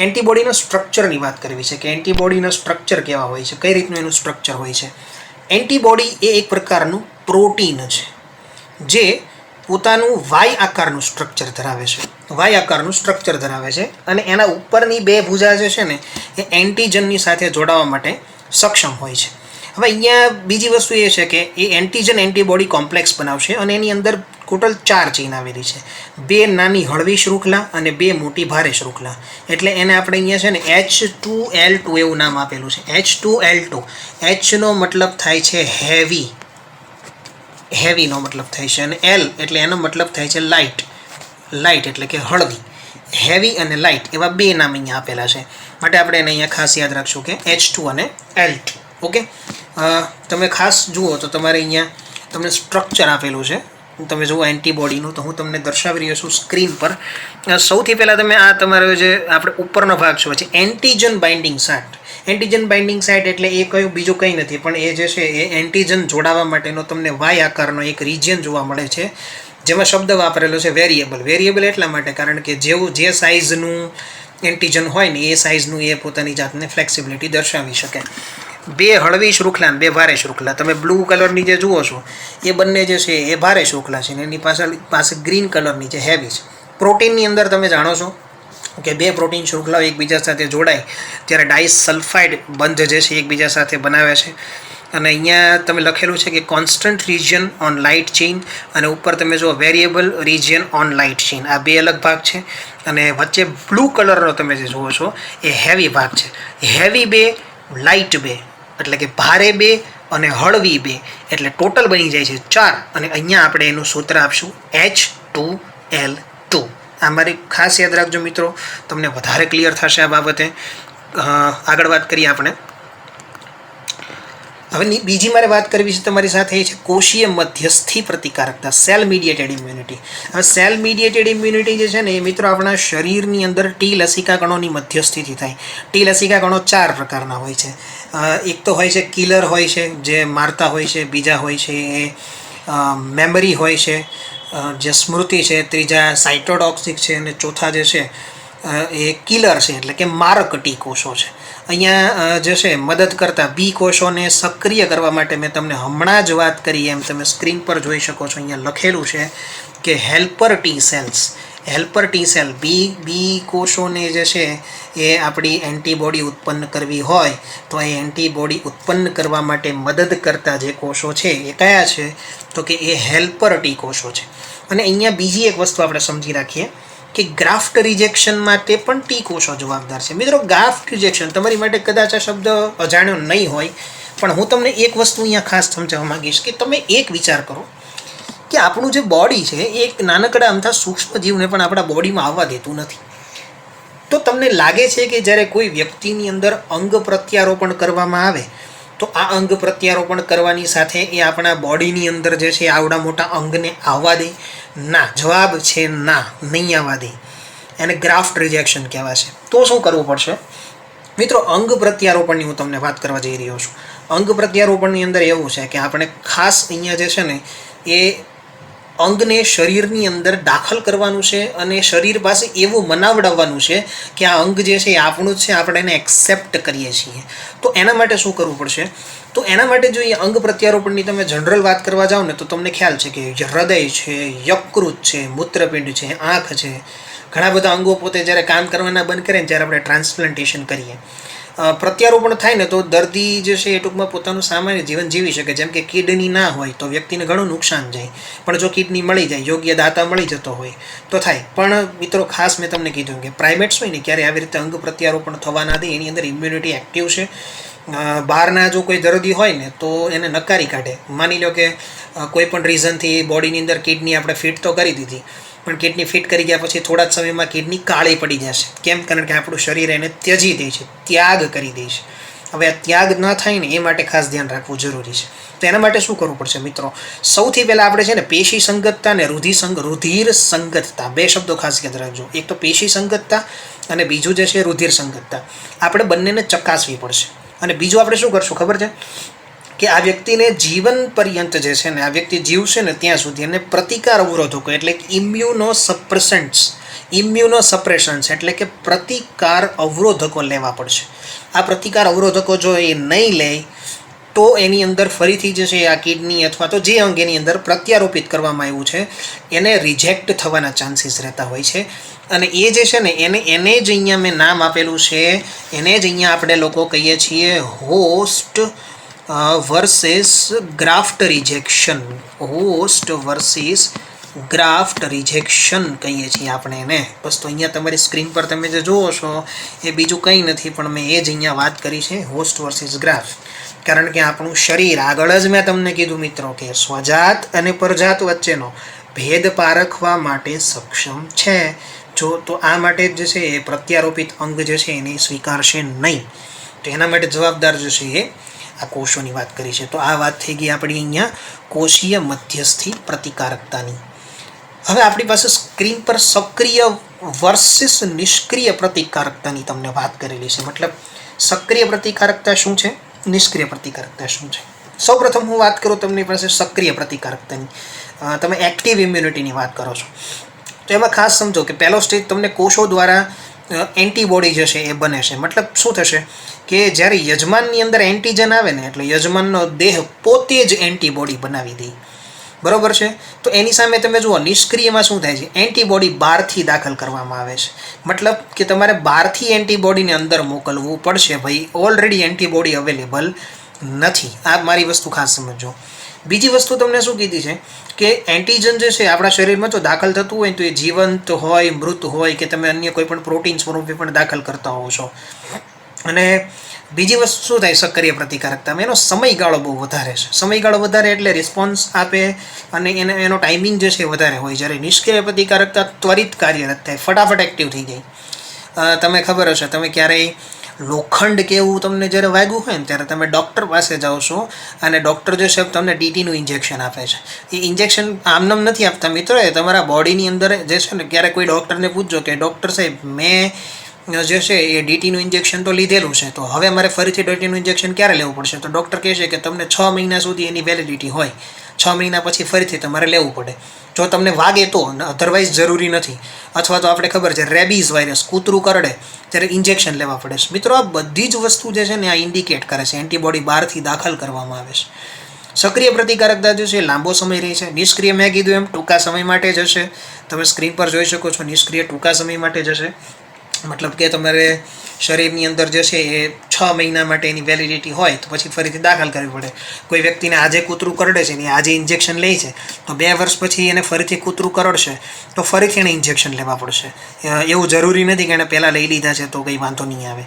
એન્ટીબોડીના સ્ટ્રક્ચરની વાત કરવી છે કે એન્ટીબોડીના સ્ટ્રક્ચર કેવા હોય છે, કઈ રીતનું એનું સ્ટ્રક્ચર હોય છે. એન્ટીબોડી એ એક પ્રકારનું પ્રોટીન છે જે પોતાનું વાય આકારનું સ્ટ્રક્ચર ધરાવે છે. વાય આકારનું સ્ટ્રક્ચર ધરાવે છે અને એના ઉપરની 2 ભુજા જે છે ને એ એન્ટીજનની સાથે જોડાવા માટે સક્ષમ હોય છે. હવે અહીંયા બીજી વસ્તુ એ છે કે એ એન્ટીજન એન્ટીબોડી કોમ્પ્લેક્સ બનાવશે અને એની અંદર ટોટલ 4 ચેઇન આવેલી છે. 2 નાની હળવી શૃંખલા અને 2 મોટી ભારે શૃંખલા. એટલે એને આપણે અહીંયા છે ને H2L2 એવું નામ આપેલું છે. H2L2. Hનો મતલબ થાય છે હેવી, હેવીનો મતલબ થાય છે, અને L એટલે એનો મતલબ થાય છે લાઇટ, લાઇટ એટલે કે હળવી. હેવી અને લાઇટ એવા 2 નામ અહીંયા આપેલા છે, માટે આપણે એને અહીંયા ખાસ યાદ રાખશું કે H2 અને L2. ઓકે, તમે ખાસ જુઓ તો તમારે અહીંયા તમને સ્ટ્રક્ચર આપેલું છે, તમે જુઓ એન્ટીબોડીનું, તો હું તમને દર્શાવી રહ્યો છું સ્ક્રીન પર. સૌથી પહેલાં તમે આ તમારો જે આપણે ઉપરનો ભાગ છો છે antigen binding site. Antigen binding site એટલે એ કયું બીજું કંઈ નથી પણ એ જે છે એ એન્ટીજન જોડાવા માટેનો તમને વાય આકારનો એક રિજિયન જોવા મળે છે, જેમાં શબ્દ વાપરેલો છે વેરિયેબલ. વેરિયેબલ એટલા માટે કારણ કે જેવું જે સાઇઝનું એન્ટીજન હોય ને એ સાઇઝનું એ પોતાની જાતને ફ્લેક્સિબિલિટી દર્શાવી શકે. 2 હળવી શૃંખલા અને 2 ભારે શૃંખલા. તમે બ્લુ કલરની જે જુઓ છો એ બંને જે છે એ ભારે શૃંખલા છે, અને એની પાસે ગ્રીન કલરની જે હેવી છે. પ્રોટીનની અંદર તમે જાણો છો કે 2 પ્રોટીન શૃંખલાઓ એકબીજા સાથે જોડાય ત્યારે ડાઇસલ્ફાઇડ બંધ જે છે એકબીજા સાથે બનાવે છે. અને અહીંયા તમે લખેલું છે કે constant region on light chain, અને ઉપર તમે જુઓ variable region on light chain. આ 2 અલગ ભાગ છે, અને વચ્ચે બ્લુ કલરનો તમે જે જુઓ છો એ હેવી ભાગ છે. હેવી 2, લાઇટ 2 એટલે કે ભારે 2 અને હળવી 2 એટલે ટોટલ બની જાય છે 4. અને અહીંયા આપણે એનું સૂત્ર આપશું H2L2. આ મારી ખાસ યાદ રાખજો મિત્રો, તમને વધારે ક્લિયર થશે આ બાબતે. આગળ વાત કરીએ આપણે. હવે બીજી મારે વાત કરવી છે તમારી સાથે એ છે કોષીય મધ્યસ્થી પ્રતિકારકતા, સેલ મીડિયેટેડ ઇમ્યુનિટી. હવે સેલ મીડિયેટેડ ઇમ્યુનિટી જે છે ને એ મિત્રો આપણા શરીરની અંદર ટી લસિકા કણોની મધ્યસ્થીથી થાય. ટી લસિકા કણો 4 પ્રકારના હોય છે. એક તો હોય છે કિલર હોય છે જે મારતા હોય છે, બીજા હોય છે એ મેમરી હોય છે જે સ્મૃતિ છે, ત્રીજા સાઇટોટોક્સિક છે, અને ચોથા જે છે એ કિલર છે એટલે કે મારક ટી કોષો છે. અહીંયા જે છે મદદ કરતા બી કોષોને સક્રિય કરવા માટે મેં તમને હમણાં જ વાત કરી એમ તમે સ્ક્રીન પર જોઈ શકો છો. અહીંયા લખેલું છે કે helper T cells. Helper T cell B કોષોને જે છે એ આપણી એન્ટીબોડી ઉત્પન્ન કરવી હોય તો એ એન્ટીબોડી ઉત્પન્ન કરવા માટે મદદ કરતા જે કોષો છે એ કયા છે તો કે એ હેલ્પર ટી કોષો છે. અને અહીંયા બીજી એક વસ્તુ આપણે સમજી રાખીએ કે ગ્રાફ્ટ રિજેક્શન માટે પણ ટી કોષો જવાબદાર છે. મિત્રો ગ્રાફ્ટ રિજેક્શન તમારી માટે કદાચ આ શબ્દ અજાણ્યો નહીં હોય, પણ હું તમને એક વસ્તુ અહીંયા ખાસ સમજાવવા માંગીશ કે તમે એક વિચાર કરો કે આપણું જે બોડી છે એ એક નાનકડા અમથા સૂક્ષ્મ જીવને પણ આપણા બોડીમાં આવવા દેતું નથી. તો તમને લાગે છે કે જ્યારે કોઈ વ્યક્તિની અંદર અંગ પ્રત્યારોપણ કરવામાં આવે તો આ અંગ પ્રત્યારોપણ કરવાની સાથે એ આપણા બોડીની અંદર જે છે આવડા મોટા અંગને આવવા દે? ના, જવાબ છે ના, નહીં આવવા દે. એને ગ્રાફ્ટ રિજેક્શન કહેવાશે. તો શું કરવું પડશે મિત્રો? અંગ પ્રત્યારોપણની હું તમને વાત કરવા જઈ રહ્યો છું. અંગ પ્રત્યારોપણની અંદર એવું છે કે આપણે ખાસ અહીંયા જે છે ને એ અંગને શરીરની અંદર દાખલ કરવાનું છે અને શરીર પાસે એવું મનાવડાવવાનું છે કે આ અંગ જે છે એ આપણું જ છે, આપણે એને એક્સેપ્ટ કરીએ છીએ. તો એના માટે શું કરવું પડશે? તો એના માટે જો એ અંગ પ્રત્યારોપણની તમે જનરલ વાત કરવા જાઓ ને તો તમને ખ્યાલ છે કે હૃદય છે, યકૃત છે, મૂત્રપિંડ છે, આંખ છે, ઘણા બધા અંગો પોતે જ્યારે કામ કરવાના બંધ કરે ને ત્યારે આપણે ટ્રાન્સપ્લાન્ટેશન કરીએ. પ્રત્યારોપણ થાય ને તો દર્દી જે છે એ ટૂંકમાં પોતાનું સામાન્ય જીવન જીવી શકે. જેમ કે કિડની ના હોય તો વ્યક્તિને ઘણું નુકસાન જાય, પણ જો કિડની મળી જાય, યોગ્ય દાતા મળી જતો હોય તો થાય. પણ મિત્રો ખાસ મેં તમને કીધું કે પ્રાઇમેટ્સ હોય ને ક્યારે આવી રીતે અંગ પ્રત્યારોપણ થવા ના દે. એની અંદર ઇમ્યુનિટી એક્ટિવ છે. બહારના જો કોઈ દર્દી હોય ને તો એને નકારી કાઢે. માની લો કે કોઈ પણ રીઝનથી બોડીની અંદર કિડની આપણે ફિટ તો કરી દીધી, પણ કિડની ફિટ કરી ગયા પછી થોડા જ સમયમાં કિડની કાળી પડી જશે. કેમ? કારણ કે આપણું શરીર એને ત્યજી દે છે, ત્યાગ કરી દે છે. હવે આ ત્યાગ ન થાય ને એ માટે ખાસ ધ્યાન રાખવું જરૂરી છે. તો એના માટે શું કરવું પડશે મિત્રો? સૌથી પહેલાં આપણે છે ને પેશી સંગતતા અને રુધિર સંગતતા, બે શબ્દો ખાસ યાદ રાખજો. એક તો પેશી સંગતતા અને બીજું જે છે રુધિર સંગતતા. આપણે બંનેને ચકાસવી પડશે. અને બીજું આપણે શું કરશું ખબર છે? કે આ વ્યક્તિને જીવન પર્યંત જે છે ને, આ વ્યક્તિ જીવશે ને ત્યાં સુધી એને પ્રતિકાર અવરોધકો એટલે કે ઇમ્યુનોસપ્રેશન્સ એટલે કે પ્રતિકાર અવરોધકો લેવા પડશે. આ પ્રતિકાર અવરોધકો જો એ નહીં લે તો એની અંદર ફરીથી જે છે આ કિડની અથવા તો જે અંગ એની અંદર પ્રત્યારોપિત કરવામાં આવ્યું છે એને રિજેક્ટ થવાના ચાન્સીસ રહેતા હોય છે. અને એ જે છે ને એને જ અહીંયા મેં નામ આપેલું છે, એને જ અહીંયા આપણે લોકો કહીએ છીએ host versus graft rejection. Host versus graft rejection કહીએ છીએ આપણે એને. બસ તો અહીંયા તમારી સ્ક્રીન પર તમે જે જુઓ છો એ બીજું કંઈ નથી, પણ મેં એ જ અહીંયા વાત કરી છે હોસ્ટ વર્સિસ ગ્રાફ્ટ. કારણ કે આપણું શરીર, આગળ જ મેં તમને કીધું મિત્રો કે સ્વજાત અને પરજાત વચ્ચેનો ભેદ પારખવા માટે સક્ષમ છે. જો તો આ માટે જ જે છે એ પ્રત્યારોપિત અંગ જે છે એને સ્વીકારશે નહીં. તો એના માટે જવાબદાર જે છે એ આ કોષોની વાત કરી છે. તો આ વાત થઈ ગઈ આપણી અહીંયા કોષીય મધ્યસ્થી પ્રતિકારકતાની. હવે આપણી પાસે સ્ક્રીન પર સક્રિય વર્સિસ નિષ્ક્રિય પ્રતિકારકતાની તમને વાત કરેલી છે. મતલબ સક્રિય પ્રતિકારકતા શું છે, નિષ્ક્રિય પ્રતિકારકતા શું છે. સૌપ્રથમ હું વાત કરું તમને પાસે સક્રિય પ્રતિકારકતાની. તમે એક્ટિવ ઇમ્યુનિટીની વાત કરો છો તો એમાં ખાસ સમજો કે પહેલો સ્ટેજ તમને કોષો દ્વારા એન્ટીબોડી જે છે એ બને છે. મતલબ શું થશે કે જ્યારે યજમાનની અંદર એન્ટીજન આવે ને એટલે યજમાનનો દેહ પોતે જ એન્ટીબોડી બનાવી દે. બરોબર છે? તો એની સામે તમે જુઓ નિષ્ક્રિયમાં શું થાય છે, એન્ટીબોડી બહારથી દાખલ કરવામાં આવે છે. મતલબ કે તમારે બહારથી એન્ટીબોડીને અંદર મોકલવું પડશે. ભાઈ ઓલરેડી એન્ટીબોડી અવેલેબલ નથી. આ મારી વસ્તુ ખાસ સમજો. બીજી વસ્તુ તમને શું કીધી છે કે એન્ટીજન જે છે આપણા શરીરમાં જો દાખલ થતું હોય તો એ જીવંત હોય, મૃત હોય કે તમે અન્ય કોઈ પણ પ્રોટીન સ્વરૂપે પણ દાખલ કરતા હોવ છો. અને બીજી વસ્તુ શું થાય સક્રિય પ્રતિકારકતામાં, એનો સમયગાળો બહુ વધારે છે. સમયગાળો વધારે એટલે રિસ્પોન્સ આપે અને એનો ટાઈમિંગ જે છે વધારે હોય. જ્યારે નિષ્ક્રિય પ્રતિકારકતા ત્વરિત કાર્યરત થાય, ફટાફટ એક્ટિવ થઈ જાય. તમે ખબર હશે, તમે ક્યારેય લોખંડ કે એવું તમને જ્યારે વાગ્યું હોય ને ત્યારે તમે ડૉક્ટર પાસે જાઓ છો અને ડૉક્ટર જે છે તમને ડીટીનું ઇન્જેક્શન આપે છે. એ ઇન્જેક્શન આમનામ નથી આપતા મિત્રો, એ તમારા બોડીની અંદર જે છે ને, ક્યારેક કોઈ ડૉક્ટરને પૂછજો કે ડૉક્ટર સાહેબ મેં જે છે એ ડીટીનું ઇન્જેક્શન તો લીધેલું છે, તો હવે મારે ફરીથી ડીટીનું ઇન્જેક્શન ક્યારે લેવું પડશે? તો ડૉક્ટર કહે છે કે તમને 6 મહિના સુધી એની વેલિડિટી હોય, 6 મહિના પછી ફરીથી તમારે લેવું પડે જો તમને વાગે તો, અધરવાઇઝ જરૂરી નથી. અથવા તો આપણે ખબર છે રેબીઝ વાયરસ, કૂતરું કરડે ત્યારે ઇન્જેક્શન લેવા પડે છે. મિત્રો આ બધી જ વસ્તુ જે છે ને આ ઇન્ડિકેટ કરે છે એન્ટીબોડી બહારથી દાખલ કરવામાં આવે છે. સક્રિય પ્રતિકારકતા જે છે લાંબો સમય રહે છે. નિષ્ક્રિય મેં કીધું એમ ટૂંકા સમય માટે જ હશે. તમે સ્ક્રીન પર જોઈ શકો છો નિષ્ક્રિય ટૂંકા સમય માટે જ હશે. મતલબ કે તમારે શરીરની અંદર જે છે એ 6 મહિના માટે એની વેલિડિટી હોય તો પછી ફરીથી દાખલ કરવી પડે. કોઈ વ્યક્તિને આજે કૂતરું કરડે છે ને આજે ઇન્જેક્શન લે છે તો 2 વર્ષ પછી એને ફરીથી કૂતરું કરડશે તો ફરીથી એને ઇન્જેક્શન લેવા પડશે. એવું જરૂરી નથી કે એને પહેલાં લઈ લીધા છે તો કંઈ વાંધો નહીં આવે.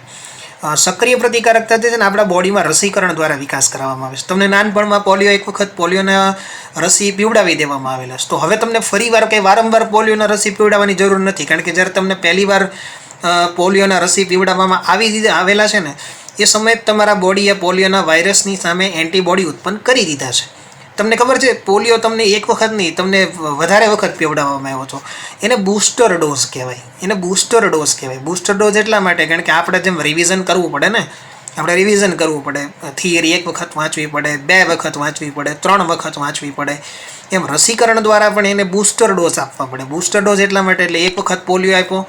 સક્રિય પ્રતિકારકતા જે છે ને આપણા બોડીમાં રસીકરણ દ્વારા વિકાસ કરવામાં આવે છે. તમને નાનપણમાં એક વખત પોલિયોના રસી પીવડાવી દેવામાં આવેલા છે, તો હવે તમને ફરીવાર કંઈ વારંવાર પોલિયોના રસી પીવડાવવાની જરૂર નથી. કારણ કે જ્યારે તમને પહેલીવાર પોલિયોના રસી પીવડાવવામાં આવેલા છે ને એ સમયે તમારા બોડીએ પોલિયોના વાયરસની સામે એન્ટીબોડી ઉત્પન્ન કરી દીધા છે. તમને ખબર છે પોલિયો તમને એક વખત નહીં, તમને વધારે વખત પીવડાવવામાં આવ્યો હતો. એને બૂસ્ટર ડોઝ કહેવાય. બૂસ્ટર ડોઝ એટલા માટે કારણ કે આપણે જેમ રિવિઝન કરવું પડે ને, આપણે રિવિઝન કરવું પડે, થિયરી 1 વખત વાંચવી પડે, 2 વખત વાંચવી પડે, 3 વખત વાંચવી પડે. એમ રસીકરણ દ્વારા પણ એને બૂસ્ટર ડોઝ આપવા પડે. બૂસ્ટર ડોઝ એટલા માટે એટલે 1 વખત પોલિયો આપ્યો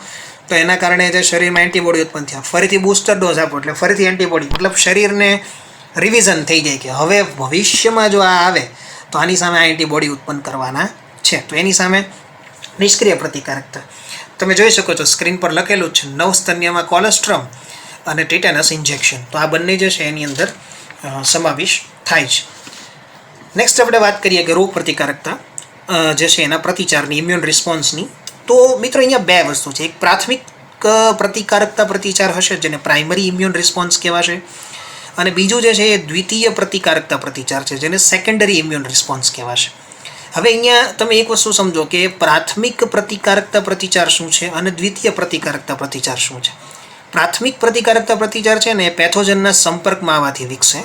તો એના કારણે જે શરીરમાં એન્ટીબોડી ઉત્પન્ન થયા, ફરીથી બૂસ્ટર ડોઝ આપો એટલે ફરીથી એન્ટીબોડી, મતલબ શરીરને રિવિઝન થઈ જાય કે હવે ભવિષ્યમાં જો આ આવે તો આની સામે આ એન્ટીબોડી ઉત્પન્ન કરવાના છે. તો એની સામે નિષ્ક્રિય પ્રતિકારકતા તમે જોઈ શકો છો સ્ક્રીન પર લખેલું જ છે, નવસ્તન્યમાં કોલેસ્ટ્રમ અને ટેટેનસ ઇન્જેક્શન. તો આ બંને જે છે એની અંદર સમાવેશ થાય છે. નેક્સ્ટ આપણે વાત કરીએ કે રોગ પ્રતિકારકતા જે છે એના પ્રતિચારની, ઇમ્યુન રિસ્પોન્સની. તો મિત્રો અહીંયા 2 વસ્તુ છે. એક પ્રાથમિક પ્રતિકારકતા પ્રતિચાર હશે જેને પ્રાઇમરી ઇમ્યુન રિસ્પોન્સ કહેવાશે, અને બીજું જે છે એ દ્વિતીય પ્રતિકારકતા પ્રતિચાર છે જેને સેકન્ડરી ઇમ્યુન રિસ્પોન્સ કહેવાશે. હવે અહીંયા તમે એક વસ્તુ સમજો કે પ્રાથમિક પ્રતિકારકતા પ્રતિચાર શું છે અને દ્વિતીય પ્રતિકારકતા પ્રતિચાર શું છે. પ્રાથમિક પ્રતિકારકતા પ્રતિચાર છે ને એ પેથોજનના સંપર્કમાં આવવાથી વિકસે,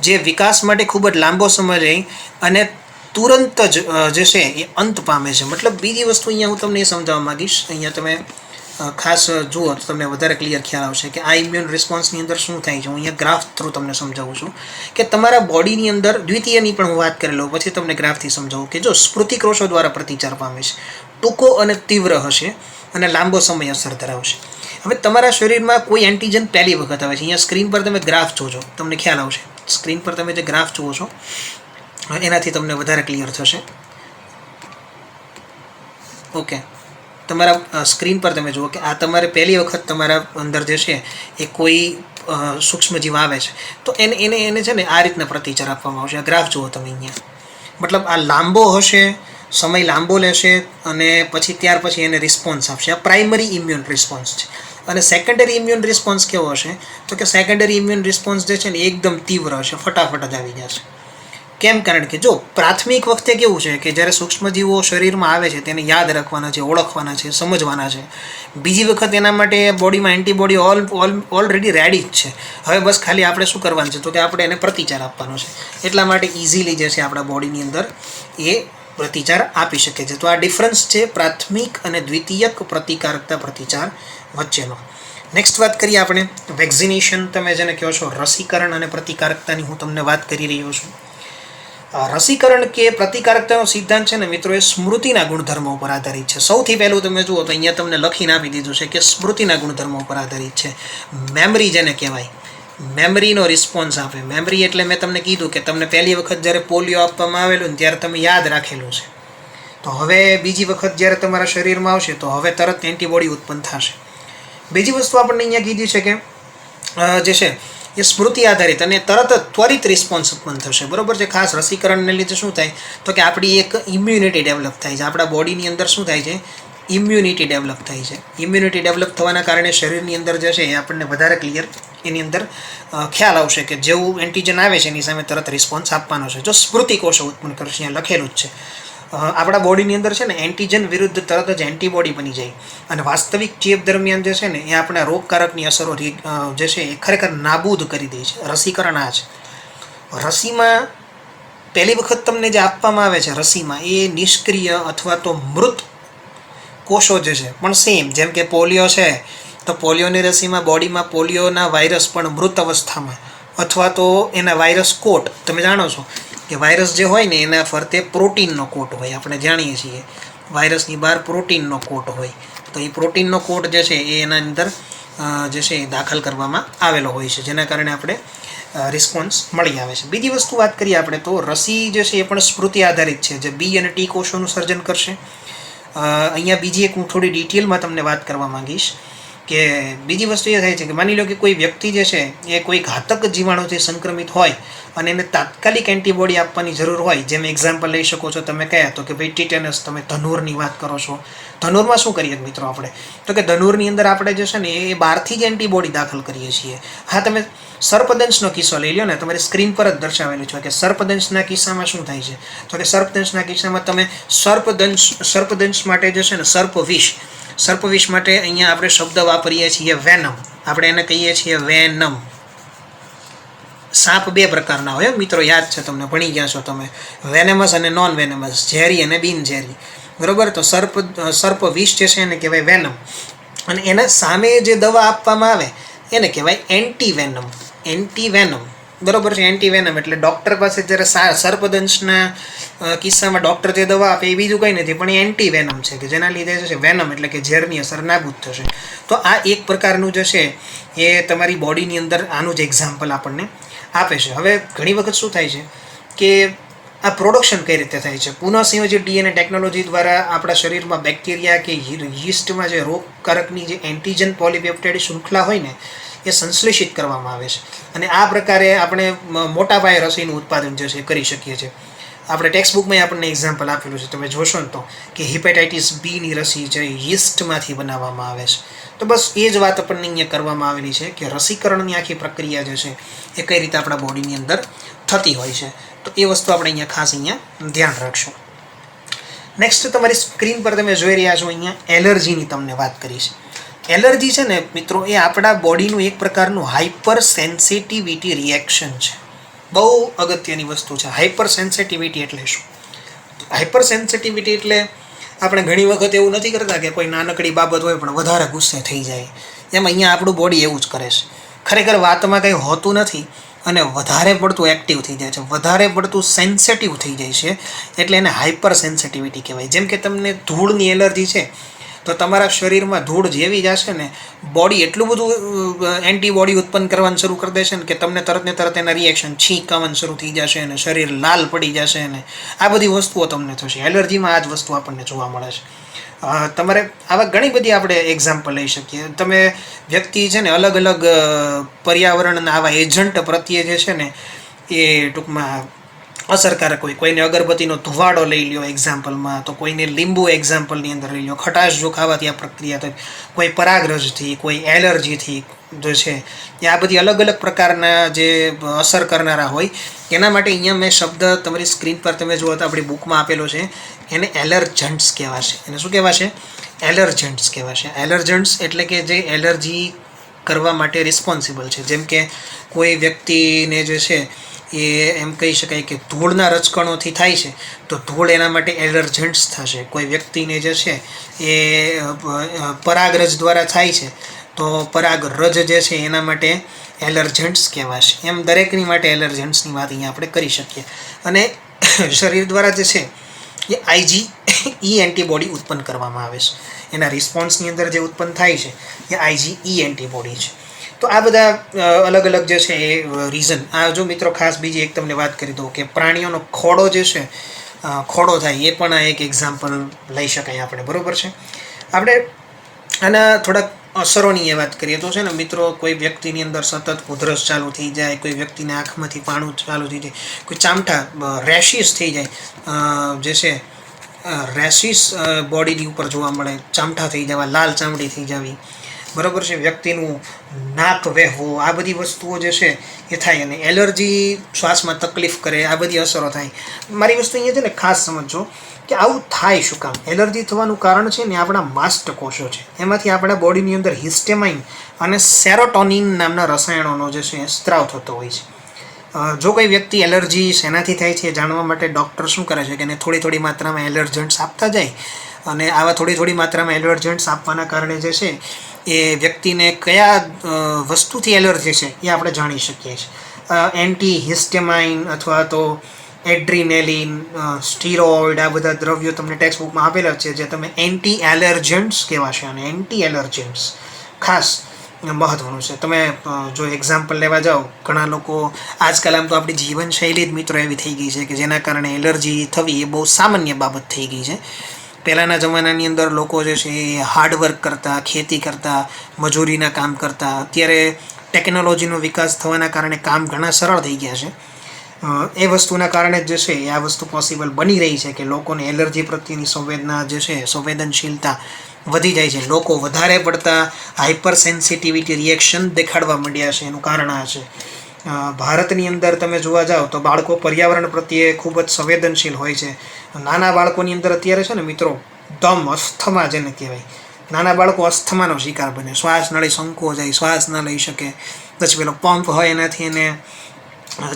જે વિકાસ માટે ખૂબ જ લાંબો સમય રહે અને તુરંત જ જે છે એ અંત પામે છે. મતલબ બીજી વસ્તુ અહીંયા હું તમને એ સમજાવવા માગીશ, અહીંયા તમે ખાસ જુઓ તો તમને વધારે ક્લિયર ખ્યાલ આવશે કે આ ઇમ્યુન રિસ્પોન્સની અંદર શું થાય છે. હું અહીંયા ગ્રાફ થ્રુ તમને સમજાવું છું કે તમારા બોડીની અંદર દ્વિતીયની પણ હું વાત કરી લઉં, પછી તમને ગ્રાફથી સમજાવું કે જો સ્મૃતિકોષો દ્વારા પ્રતિચાર પામે છે, ટૂંકો અને તીવ્ર હશે અને લાંબો સમય અસર ધરાવશે. હવે તમારા શરીરમાં કોઈ એન્ટીજન પહેલી વખત આવે છે. અહીંયા સ્ક્રીન પર તમે ગ્રાફ જોજો, તમને ખ્યાલ આવશે. સ્ક્રીન પર તમે જે ગ્રાફ જુઓ છો એનાથી તમને વધારે ક્લિયર થશે. ઓકે, તમારા સ્ક્રીન પર તમે જુઓ કે આ તમારે પહેલી વખત તમારા અંદર જે છે એ કોઈ સૂક્ષ્મજીવ આવે છે તો એને છે ને આ રીતના પ્રતિચાર આપવામાં આવશે. આ ગ્રાફ જુઓ તમે અહીંયા, મતલબ આ લાંબો હશે, સમય લાંબો લેશે અને પછી ત્યાર પછી એને રિસ્પોન્સ આપશે. આ પ્રાઇમરી ઇમ્યુન રિસ્પોન્સ છે. અને સેકન્ડરી ઇમ્યુન રિસ્પોન્સ કેવો હશે તો કે સેકન્ડરી ઇમ્યુન રિસ્પોન્સ જે છે ને એકદમ તીવ્ર હશે, ફટાફટ જ આવી જશે. કેમ? કારણ કે જો પ્રાથમિક વખતે કેવું છે કે જ્યારે સૂક્ષ્મજીવો શરીરમાં આવે છે તેને યાદ રાખવાના છે, ઓળખવાના છે, સમજવાના છે. બીજી વખત એના માટે બોડીમાં એન્ટીબોડી ઓલરેડી રેડી જ છે. હવે બસ ખાલી આપણે શું કરવાનું છે તો કે આપણે એને પ્રતિચાર આપવાનો છે. એટલા માટે ઇઝીલી જે છે આપણા બોડીની અંદર એ પ્રતિચાર આપી શકે છે. તો આ ડિફરન્સ છે પ્રાથમિક અને દ્વિતીયક પ્રતિકારકતા પ્રતિચાર વચ્ચેનો. નેક્સ્ટ વાત કરીએ આપણે વેક્સિનેશન, તમે જેને કહો છો રસીકરણ અને પ્રતિકારકતાની હું તમને વાત કરી રહ્યો છું. રસીકરણ કે પ્રતિકારકતાનો સિદ્ધાંત છે ને મિત્રો એ સ્મૃતિના ગુણધર્મો ઉપર આધારિત છે. સૌથી પહેલું તમે જુઓ તો અહીંયા તમને લખીને આપી દીધું છે કે સ્મૃતિના ગુણધર્મો ઉપર આધારિત છે. મેમરી જેને કહેવાય, મેમરીનો રિસ્પોન્સ આપે. મેમરી એટલે મેં તમને કીધું કે તમને પહેલી વખત જ્યારે પોલિયો આપવામાં આવેલું ને ત્યારે તમે યાદ રાખેલું છે, તો હવે બીજી વખત જ્યારે તમારા શરીરમાં આવશે તો હવે તરત એન્ટીબોડી ઉત્પન્ન થશે. બીજી વસ્તુ આપણને અહીંયા કીધી છે કે જે છે એ સ્મૃતિ આધારિત અને તરત જ ત્વરિત રિસ્પોન્સ ઉત્પન્ન થશે. બરાબર છે. ખાસ રસીકરણને લીધે શું થાય તો કે આપણી એક ઇમ્યુનિટી ડેવલપ થાય છે. આપણા બોડીની અંદર શું થાય છે? ઇમ્યુનિટી ડેવલપ થાય છે. ઇમ્યુનિટી ડેવલપ થવાના કારણે શરીરની અંદર જે છે એ આપણને વધારે ક્લિયર એની અંદર ખ્યાલ આવશે કે જેવું એન્ટીજન આવે છે એની સામે તરત રિસ્પોન્સ આપવાનો છે. જો સ્મૃતિકોષો ઉત્પન્ન કરશે, અહીંયા લખેલું જ છે. આપણા બોડીની અંદર છે ને એન્ટીજન વિરુદ્ધ તરત જ એન્ટીબોડી બની જાય અને વાસ્તવિક ચેપ દરમિયાન જે છે ને એ આપણા રોગકારકની અસરો જે છે એ ખરેખર નાબૂદ કરી દે છે. રસીકરણ આ છે. રસીમાં પહેલી વખત તમને જે આપવામાં આવે છે રસીમાં એ નિષ્ક્રિય અથવા તો મૃત કોષો જે છે, પણ સેમ જેમ કે પોલિયો છે તો પોલિયોની રસીમાં બોડીમાં પોલિયોના વાયરસ પણ મૃત અવસ્થામાં અથવા તો એના વાયરસ કોટ, તમે જાણો છો કે વાયરસ જે હોય ને એના ફરતે પ્રોટીનનો કોટ હોય. આપણે જાણીએ છીએ વાયરસની બહાર પ્રોટીનનો કોટ હોય, તો એ પ્રોટીનનો કોટ જે છે એ એના અંદર જે છે એ દાખલ કરવામાં આવેલો હોય છે, જેના કારણે આપણે રિસ્પોન્સ મળી આવે છે. બીજી વસ્તુ વાત કરીએ આપણે તો રસી જે છે એ પણ સ્મૃતિ આધારિત છે, જે બી અને ટી કોષોનું સર્જન કરશે. અહીંયા બીજી એક હું થોડી ડિટેલમાં તમને વાત કરવા માંગીશ કે બીજી વસ્તુ એ થાય છે કે માની લો કે કોઈ વ્યક્તિ જે છે એ કોઈ ઘાતક જીવાણુથી સંક્રમિત હોય અને એને તાત્કાલિક એન્ટીબોડી આપવાની જરૂર હોય. જેમ એક્ઝામ્પલ લઈ શકો છો તમે કયા તો કે ભાઈ ટીટેનસ, તમે ધનુરની વાત કરો છો. ધનુરમાં શું કરીએ મિત્રો આપણે તો કે ધનુરની અંદર આપણે જે છે ને એ બહારથી જ એન્ટીબોડી દાખલ કરીએ છીએ. હા, તમે સર્પદંશનો કિસ્સો લઈ લો ને, તમારી સ્ક્રીન પર જ દર્શાવેલું છે કે સર્પદંશના કિસ્સામાં શું થાય છે તો કે સર્પદંશના કિસ્સામાં તમે સર્પદંશ માટે જે છે ને સર્પવિષ માટે અહીંયા આપણે શબ્દ વાપરીએ છીએ વેનમ. આપણે એને કહીએ છીએ વેનમ. સાપ બે પ્રકારના હોય મિત્રો, યાદ છે તમને, ભણી ગયા છો તમે, વેનેમસ અને નોન વેનેમસ, ઝેરી અને બિન ઝેરી. બરોબર. તો સર્પવિષ જે છે એને કહેવાય વેનમ અને એના સામે જે દવા આપવામાં આવે એને કહેવાય એન્ટીવેનમ. એન્ટીવેનમ બરોબર છે. એન્ટીવેનમ એટલે ડૉક્ટર પાસે જ્યારે સર્પદંશના કિસ્સામાં ડૉક્ટર જે દવા આપે એ બીજું કંઈ નથી પણ એ એન્ટીવેનમ છે કે જેના લીધે જે છે વેનમ એટલે કે ઝેરની અસર નાબૂદ થશે. તો આ એક પ્રકારનું જે છે એ તમારી બોડીની અંદર આનું જ એક્ઝામ્પલ આપણને આપે છે. હવે ઘણી વખત શું થાય છે કે આ પ્રોડક્શન કઈ રીતે થાય છે? પુનઃસંયોજિત ડીએનએ ટેકનોલોજી દ્વારા આપણા શરીરમાં બેક્ટેરિયા કે યીસ્ટમાં જે રોગકારકની જે એન્ટીજન પોલીપેપ્ટાઇડ શૃંખલા હોય ને એ સંશ્લેષિત કરવામાં આવે છે અને આ પ્રકારે આપણે મોટા પાયે રસીનું ઉત્પાદન જે છે એ કરી શકીએ છીએ. આપણે ટેક્સ્ટબુકમાં આપણને એક્ઝામ્પલ આપેલું છે, તમે જોશો ને તો કે હિપેટાઇટિસ બીની રસી જે યીસ્ટમાંથી બનાવવામાં આવે છે. તો બસ એ જ વાત આપણને અહીંયા કરવામાં આવેલી છે કે રસીકરણની આખી પ્રક્રિયા જે છે એ કઈ રીતે આપણા બોડીની અંદર થતી હોય છે. તો એ વસ્તુ આપણે અહીંયા ખાસ અહીંયા ધ્યાન રાખશું. નેક્સ્ટ તમારી સ્ક્રીન પર તમે જોઈ રહ્યા છો અહીંયા એલર્જીની તમને વાત કરીશ. એલર્જી છે ને મિત્રો, એ આપણા બોડીનું એક પ્રકારનું હાઇપર સેન્સિટિવિટી રિએક્શન છે. બહુ અગત્યની વસ્તુ છે. હાઇપર સેન્સિટિવિટી એટલે શું? હાઇપર સેન્સિટિવિટી એટલે આપણે ઘણી વખત એવું નથી કરતા કે કોઈ નાનકડી બાબત હોય પણ વધારે ગુસ્સે થઈ જાય. એમ અહીંયા આપણું બોડી એવું જ કરે છે. ખરેખર વાતમાં કંઈ હોતું નથી અને વધારે પડતું એક્ટિવ થઈ જાય છે, વધારે પડતું સેન્સિટિવ થઈ જાય છે, એટલે એને હાઇપર સેન્સિટિવિટી કહેવાય. જેમ કે તમને ધૂળની એલર્જી છે તો તમારા શરીરમાં ધૂળ જેવી જશે ને, બોડી એટલું બધું એન્ટીબોડી ઉત્પન્ન કરવાનું શરૂ કરી દેશે ને કે તમને તરત ને તરત એના રિએક્શન છીંક આવવાનું શરૂ થઈ જશે અને શરીર લાલ પડી જશે અને આ બધી વસ્તુઓ તમને થશે. એલર્જીમાં આ જ વસ્તુ આપણને જોવા મળે છે. તમારે આવા ઘણી બધી આપણે એક્ઝામ્પલ લઈ શકીએ. તમે વ્યક્તિ છે ને અલગ અલગ પર્યાવરણના આવા એજન્ટ પ્રત્યે જે છે ને એ ટૂંકમાં અસરકારક હોય. કોઈને અગરબત્તીનો ધુવાડો લઈ લ્યો એક્ઝામ્પલમાં, તો કોઈને લીંબુ એક્ઝામ્પલની અંદર લઈ લો. ખટાશ જો ખાવાથી આ પ્રક્રિયા થાય, કોઈ પરાગરજથી, કોઈ એલર્જીથી જે છે એ આ બધી અલગ અલગ પ્રકારના જે અસર કરનારા હોય એના માટે અહીંયા મેં શબ્દ તમારી સ્ક્રીન પર તમે જુઓ તો આપણી બુકમાં આપેલો છે. એને એલર્જન્ટ્સ કહેવાશે. એને શું કહેવાશે? એલર્જન્ટ્સ કહેવાશે. એલર્જન્ટ્સ એટલે કે જે એલર્જી કરવા માટે રિસ્પોન્સિબલ છે. જેમ કે કોઈ વ્યક્તિને જે છે એ એમ કહી શકાય કે ધૂળના રજકણોથી થાય છે તો ધૂળ એના માટે એલર્જન્ટ્સ થશે. કોઈ વ્યક્તિને જે છે એ પરાગરજ દ્વારા થાય છે તો પરાગરજ જે છે એના માટે એલર્જન્ટ્સ કહેવાશે. એમ દરેકની માટે એલર્જન્ટ્સની વાત અહીંયા આપણે કરી શકીએ. અને શરીર દ્વારા જે છે એ IgE એન્ટીબોડી ઉત્પન્ન કરવામાં આવે છે. એના રિસ્પોન્સની અંદર જે ઉત્પન્ન થાય છે એ IgE એન્ટીબોડી છે. તો આ બધા અલગ અલગ જે છે એ રીઝન. આ જો મિત્રો ખાસ બીજી એક તમને વાત કરી દઉં કે પ્રાણીઓનો ખોડો જે છે, ખોડો થાય, એ પણ આ એક એક્ઝામ્પલ લઈ શકાય આપણે. બરાબર છે? આપણે આના થોડાક અસરોની એ વાત કરીએ તો છે ને મિત્રો, કોઈ વ્યક્તિની અંદર સતત ઉધરસ ચાલુ થઈ જાય, કોઈ વ્યક્તિને આંખમાંથી પાણું ચાલુ થઈ જાય, કોઈ ચામઠા રેશિસ થઈ જાય, જે છે રેશિસ બોડીની ઉપર જોવા મળે, ચામઠા થઈ જવા, લાલ ચામડી થઈ જવી, બરાબર છે, વ્યક્તિનું નાક વહેવું, આ બધી વસ્તુઓ જે છે એ થાય. અને એલર્જી શ્વાસમાં તકલીફ કરે, આ બધી અસરો થાય. મારી વસ્તુ અહીંયા છે ને ખાસ સમજો કે આવું થાય શું કામ. એલર્જી થવાનું કારણ છે ને આપણા માસ્ટ કોષો છે. એમાંથી આપણા બોડીની અંદર હિસ્ટેમાઇન અને સેરોટોનિન નામના રસાયણોનો જે છે સ્ત્રાવ થતો હોય છે. જો કોઈ વ્યક્તિ એલર્જી શેનાથી થાય છે એ જાણવા માટે ડૉક્ટર શું કરે છે કે એને થોડી થોડી માત્રામાં એલર્જન્ટ્સ આપતા જાય. અને આવા થોડી થોડી માત્રામાં એલર્જન્ટ્સ આપવાના કારણે જે છે એ વ્યક્તિને કયા વસ્તુથી એલર્જી છે એ આપણે જાણી શકીએ છીએ. એન્ટી હિસ્ટેમાઇન અથવા તો એડ્રીનેલિન, સ્ટીરોઇડ, આ બધા દ્રવ્યો તમને ટેક્સ્ટ બુકમાં આપેલા છે જે તમે એન્ટી એલર્જન્ટ્સ કહેવાશે. અને એન્ટી એલર્જન્ટ્સ ખાસ મહત્વનું છે. તમે જો એક્ઝામ્પલ લેવા જાઓ, ઘણા લોકો આજકાલ આમ તો આપણી જીવનશૈલી જ મિત્રો એવી થઈ ગઈ છે કે જેના કારણે એલર્જી થવી એ બહુ સામાન્ય બાબત થઈ ગઈ છે. પહેલાંના જમાનાની અંદર લોકો જે છે એ હાર્ડવર્ક કરતા, ખેતી કરતા, મજૂરીના કામ કરતા. અત્યારે ટેકનોલોજીનો વિકાસ થવાના કારણે કામ ઘણા સરળ થઈ ગયા છે. એ વસ્તુના કારણે જે છે એ આ વસ્તુ પોસિબલ બની રહી છે કે લોકોને એલર્જી પ્રત્યેની સંવેદના જે છે, સંવેદનશીલતા વધી જાય છે. લોકો વધારે પડતા હાઇપર સેન્સિટિવિટી રિએક્શન દેખાડવા માંડ્યા છે. એનું કારણ આ છે. ભારતની અંદર તમે જોવા જાઓ તો બાળકો પર્યાવરણ પ્રત્યે ખૂબ જ સંવેદનશીલ હોય છે. નાના બાળકોની અંદર અત્યારે છે ને મિત્રો દમ, અસ્થમા જેને કહેવાય, નાના બાળકો અસ્થમાનો શિકાર બને. શ્વાસ નળી સંકોચાય, શ્વાસ ન લઈ શકે. પછી પેલો પંપ હોય એનાથી એને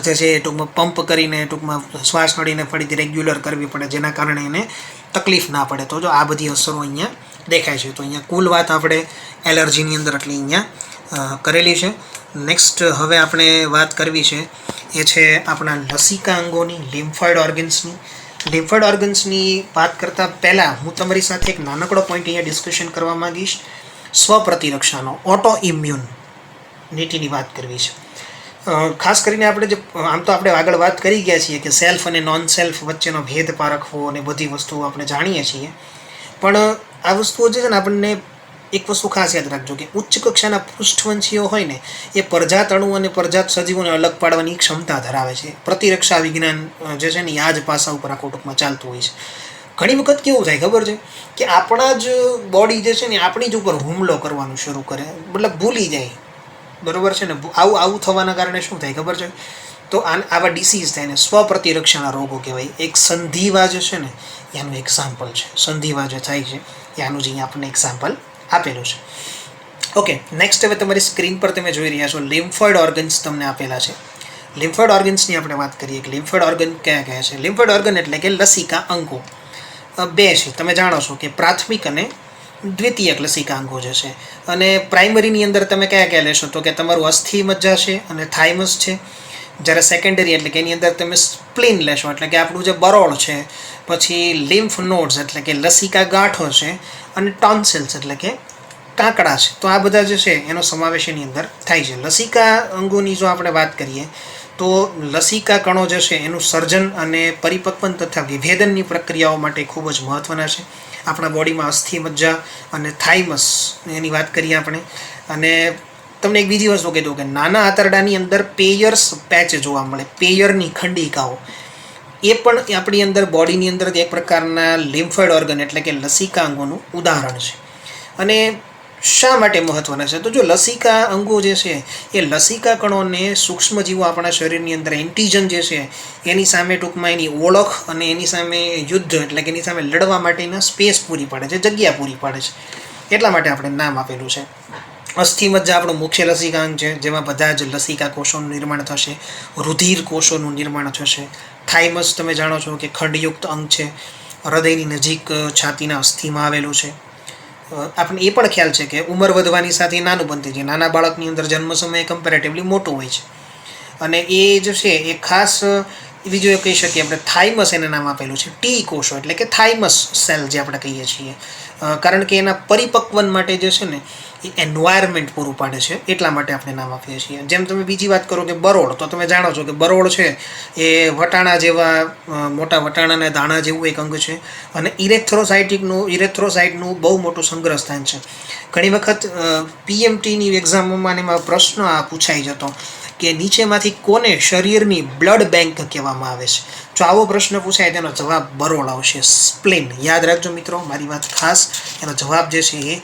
જે છે એ ટૂંકમાં પંપ કરીને ટૂંકમાં શ્વાસ નળીને ફરીથી રેગ્યુલર કરવી પડે, જેના કારણે એને તકલીફ ના પડે. તો જો આ બધી અસરો અહીંયા દેખાય છે. તો અહીંયા કુલ વાત આપણે એલર્જીની અંદર એટલી અહીંયા કરેલી છે. નેક્સ્ટ હવે આપણે વાત કરવી છે એ છે આપણા લસિકા અંગોની, લિમ્ફોઇડ ઓર્ગન્સની. લિમ્ફોઇડ ઓર્ગન્સની વાત કરતાં પહેલાં હું તમારી સાથે એક નાનકડો પોઈન્ટ અહીંયા ડિસ્કશન કરવા માગીશ. સ્વપ્રતિરક્ષાનો, ઓટો ઇમ્યુનિટીની વાત કરવી છે. ખાસ કરીને આપણે જે આમ તો આપણે આગળ વાત કરી ગયા છીએ કે સેલ્ફ અને નોન સેલ્ફ વચ્ચેનો ભેદ પારખવો અને બધી વસ્તુઓ આપણે જાણીએ છીએ. પણ આ વસ્તુઓ જે છે ને આપણને એક વસ્તુ ખાસ યાદ રાખજો કે ઉચ્ચ કક્ષાના પૃષ્ઠવંશીઓ હોય ને એ પરજાત અણુ અને પરજાત સજીવોને અલગ પાડવાની ક્ષમતા ધરાવે છે. પ્રતિરક્ષા વિજ્ઞાન જે છે ને આ જ પાસા ઉપર આખું ટૂંકમાં ચાલતું હોય છે. ઘણી વખત કેવું થાય ખબર છે કે આપણા જ બોડી જે છે ને આપણી જ ઉપર હુમલો કરવાનું શરૂ કરે, મતલબ ભૂલી જાય. બરાબર છે ને? આવું થવાના કારણે શું થાય ખબર છે? તો આવા ડિસીઝ થાય ને સ્વપ્રતિરક્ષાના રોગો કહેવાય. એક સંધિવા જે છે ને એનું એક્ઝામ્પલ છે. સંધિવા જે થાય છે એનું જે આપણને એક્ઝામ્પલ આપેલું છે. ઓકે, નેક્સ્ટ હવે તમારી સ્ક્રીન પર તમે જોઈ રહ્યા છો લિમ્ફોઇડ ઓર્ગન્સ તમને આપેલા છે. લિમ્ફોઇડ ઓર્ગન્સની આપણે વાત કરીએ કે લિમ્ફોઇડ ઓર્ગન કયા કયા છે. લિમ્ફોઇડ ઓર્ગન એટલે કે લસિકા અંગો બે છે. તમે જાણો છો કે પ્રાથમિક અને દ્વિતીયક લસિકા અંગો જે છે. અને પ્રાઇમરીની અંદર તમે કયા કયા લેશો તો કે તમારું અસ્થિ મજ્જા છે અને થાઇમસ છે. જ્યારે સેકન્ડરી એટલે કે એની અંદર તમે સ્પ્લીન લેશો એટલે કે આપણું જે બરોળ છે, પછી લિમ્ફ નોડ્સ એટલે કે લસિકા ગાંઠો છે, અને ટોન્સિલ્સ એટલે કે કાંકડા છે. તો આ બધા જે છે એનો સમાવેશ એની અંદર થાય છે. લસિકા અંગોની જો આપણે વાત કરીએ તો લસિકા કણો જે છે એનું સર્જન અને પરિપક્વન તથા વિભેદનની પ્રક્રિયાઓ માટે ખૂબ જ મહત્ત્વના છે. આપણા બોડીમાં અસ્થિ મજ્જા અને થાઇમસ એની વાત કરીએ આપણે. અને તમને એક બીજી વસ્તુ કહી દઉં કે નાના આંતરડાની અંદર પેયર્સ પેચ જોવા મળે, પેયરની ખંડિકાઓ, એ પણ આપણી અંદર બોડીની અંદર એક પ્રકારના લિમ્ફોઇડ ઓર્ગન એટલે કે લસિકા અંગોનું ઉદાહરણ છે. અને શા માટે મહત્ત્વના છે તો જો લસિકા અંગો જે છે એ લસિકા કણોને સૂક્ષ્મજીવો આપણા શરીરની અંદર એન્ટીજન જે છે એની સામે ટૂંકમાં એની ઓળખ અને એની સામે યુદ્ધ એટલે કે એની સામે લડવા માટેના સ્પેસ પૂરી પાડે છે, જગ્યા પૂરી પાડે છે. એટલા માટે આપણે નામ આપેલું છે. અસ્થિ મજ્જા આપણું મુખ્ય લસિકા અંગ છે જેમાં બધા જ લસિકા કોષોનું નિર્માણ થશે, રુધિર કોષોનું નિર્માણ થશે. થાઇમસ તમે જાણો છો કે ખંડયુક્ત અંગ છે, હૃદયની નજીક છાતીના અસ્થિમાં આવેલું છે. આપણને એ પણ ખ્યાલ છે કે ઉંમર વધવાની સાથે નાનું બનતી છે. નાના બાળકની અંદર જન્મ સમયે કમ્પેરેટિવલી મોટું હોય છે. અને એ જે છે એ ખાસ બીજું એ કહી શકીએ આપણે થાઇમસ એને નામ આપેલું છે. ટી કોષો એટલે કે થાઇમસ સેલ જે આપણે કહીએ છીએ, કારણ કે એના પરિપક્વન માટે જે છે ને એ એન્વાયરમેન્ટ પૂરું પાડે છે, એટલા માટે આપણે નામ આપીએ છીએ. જેમ તમે બીજી વાત કરો કે બરોળ, તો તમે જાણો છો કે બરોળ છે એ વટાણા જેવા મોટા વટાણાના દાણા જેવું એક અંગ છે. અને ઇરેથ્રોસાઇટનું બહુ મોટું સંગ્રહ સ્થાન છે. ઘણી વખત PMTની એક્ઝામોમાં એમાં પ્રશ્ન આ પૂછાઈ જતો કે નીચેમાંથી કોને શરીરની બ્લડ બેંક કહેવામાં આવે છે. જો આવો પ્રશ્ન પૂછાય તેનો જવાબ બરોળ આવશે, સ્પ્લેન. યાદ રાખજો મિત્રો મારી વાત ખાસ, એનો જવાબ જે છે એ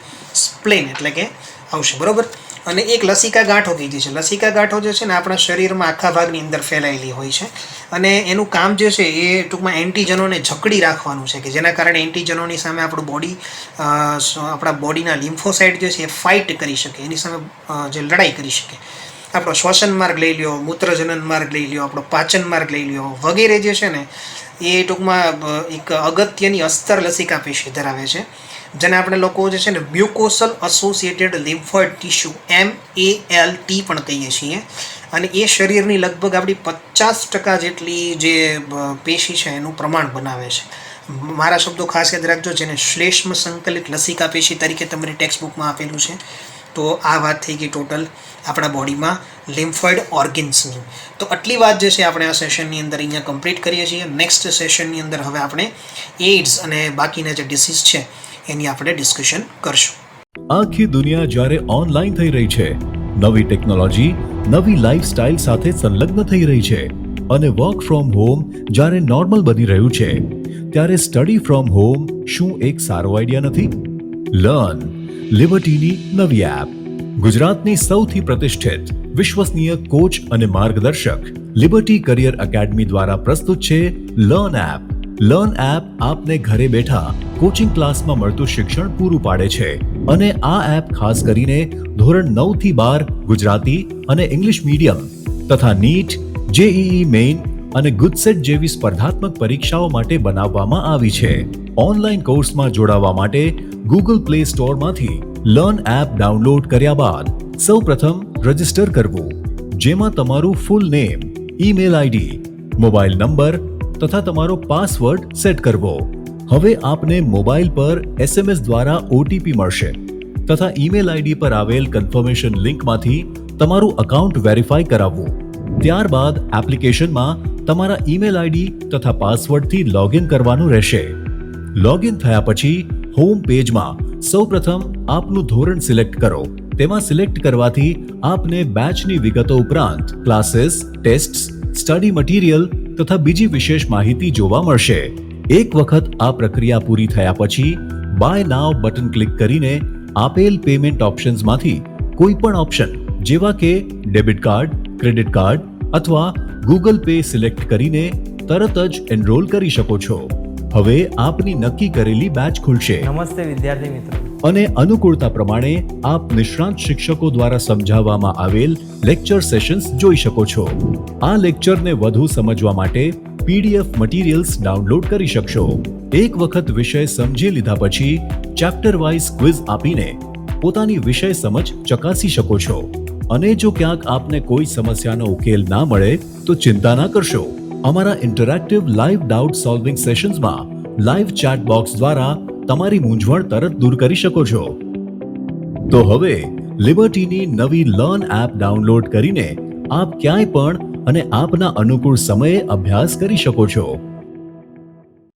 સ્પ્લેન એટલે કે આવશે, બરોબર. અને એક લસિકા ગાંઠો કીધી છે. લસિકા ગાંઠો જે છે ને આપણા શરીરમાં આખા ભાગની અંદર ફેલાયેલી હોય છે. અને એનું કામ જે છે એ ટૂંકમાં એન્ટીજનોને જકડી રાખવાનું છે કે જેના કારણે એન્ટીજનોની સામે આપણા બોડીના લિમ્ફોસાઇટ જે છે એ ફાઇટ કરી શકે, એની સામે જે લડાઈ કરી શકે. આપણો શ્વસન માર્ગ લઈ લ્યો, મૂત્રજનન માર્ગ લઈ લ્યો, આપણો પાચન માર્ગ લઈ લ્યો વગેરે જે છે ને એ ટૂંકમાં એક અગત્યની અસ્તર લસિકા પેશી ધરાવે છે, જેને આપણે લોકો જે છે ને મ્યુકોસલ એસોસિએટેડ લિમ્ફોઇડ ટિશ્યુ MALT પણ કહીએ છીએ. અને એ શરીરની લગભગ આપણી 50% જેટલી જે પેશી છે એનું પ્રમાણ બનાવે છે. મારા શબ્દો ખાસ યાદ રાખજો, જેને શ્લેષ્મ સંકલિત લસિકા પેશી તરીકે તમારી ટેક્સ્ટ બુકમાં આપેલું છે. તો આ વાત થઈ ગઈ ટોટલ આપણા બોડીમાં લિમ્ફોઇડ ઓર્ગન્સની. તો આટલી વાત જે છે આપણે આ સેશનની અંદર અહીંયા કમ્પ્લીટ કરીએ છીએ. નેક્સ્ટ સેશનની અંદર હવે આપણે એઇડ્સ અને બાકીના જે ડિસીઝ છે એની આપણે ડિસ્કશન કરશું. આખી દુનિયા જ્યારે ઓનલાઈન થઈ રહી છે, નવી ટેકનોલોજી નવી લાઈફસ્ટાઈલ સાથે સંલગ્ન થઈ રહી છે અને વર્ક ફ્રોમ હોમ જ્યારે નોર્મલ બની રહ્યું છે, ત્યારે સ્ટડી ફ્રોમ હોમ શું એક સારો આઈડિયા નથી? લર્ન લિબર્ટીની નવી એપ. ગુજરાતની સૌથી પ્રતિષ્ઠિત વિશ્વસનીય કોચ અને માર્ગદર્શક લિબર્ટી કરિયર એકેડમી દ્વારા પ્રસ્તુત છે લર્ન એપ. લર્ન એપ આપને ઘરે બેઠા કોચિંગ ક્લાસમાં મળતું શિક્ષણ પૂરું પાડે છે અને આ એપ ખાસ કરીને ધોરણ 9 થી 12 ગુજરાતી અને ઇંગ્લિશ મીડિયમ તથા નીટ, JEE મેઇન અને ગુજસેટ જેવી સ્પર્ધાત્મક પરીક્ષાઓ માટે બનાવવામાં આવી છે. ઓનલાઈન કોર્સમાં જોડાવા માટે ગૂગલ પ્લે સ્ટોરમાંથી લર્ન એપ ડાઉનલોડ કર્યા બાદ સૌપ્રથમ રજિસ્ટર કરવું, જેમાં તમારું full name, email ID, mobile number તથા તમારો પાસવર્ડ સેટ કરવો. હવે આપને મોબાઈલ પર SMS દ્વારા OTP મળશે તથા ઈમેલ આઈડી પર આવેલ કન્ફર્મેશન લિંકમાંથી તમારું અકાઉન્ટ વેરીફાઈ કરાવવું. ત્યારબાદ એપ્લિકેશનમાં તમારા ઈમેલ આઈડી તથા પાસવર્ડથી લોગિન કરવાનું રહેશે. લોગિન થયા પછી હોમ પેજમાં સૌપ્રથમ આપનું ધોરણ સિલેક્ટ કરો. તેમાં સિલેક્ટ કરવાથી આપને બેચની વિગતો ઉપરાંત ક્લાસીસ, ટેસ્ટ્સ, સ્ટડી મટીરિયલ તથા બીજી વિશેષ માહિતી જોવા મળશે. એક વખત આ પ્રક્રિયા પૂરી થયા પછી બાય નાવ બટન ક્લિક કરીને આપેલ પેમેન્ટ ઓપ્શન્સમાંથી કોઈ પણ ઓપ્શન જેવા કે ડેબિટ કાર્ડ, ક્રેડિટ કાર્ડ અથવા ગૂગલ પે સિલેક્ટ કરીને તરત જ એનરોલ કરી શકો છો. હવે આપની નક્કી કરેલી બેચ ખુલશે નમસ્તે વિદ્યાર્થી મિત્રો. અને અનુકૂળતા પ્રમાણે આપ નિષ્ણાંત શિક્ષકો દ્વારા સમજાવવામાં આવેલ લેક્ચર સેશન્સ જોઈ શકો છો. આ લેક્ચરને વધુ સમજવા માટે PDF મટીરિયલ્સ ડાઉનલોડ કરી શકશો. એક વખત વિષય સમજી લીધા પછી ચેપ્ટર વાઇઝ ક્વિઝ આપીને પોતાની વિષય સમજ ચકાસી શકો છો. અને જો ક્યાંક આપને કોઈ સમસ્યાનો ઉકેલ ના મળે તો ચિંતા ના કરશો. અમારા ઇન્ટરેક્ટિવ લાઈવ ડાઉટ સોલ્વિંગ સેશન્સમાં લાઈવ ચેટ બોક્સ દ્વારા તમારી મૂંઝવણ તરત દૂર કરી શકો છો. તો હવે લિબર્ટીની નવી લર્ન એપ ડાઉનલોડ કરીને આપ ક્યાંય પણ અને આપના અનુકૂળ સમયે અભ્યાસ કરી શકો છો.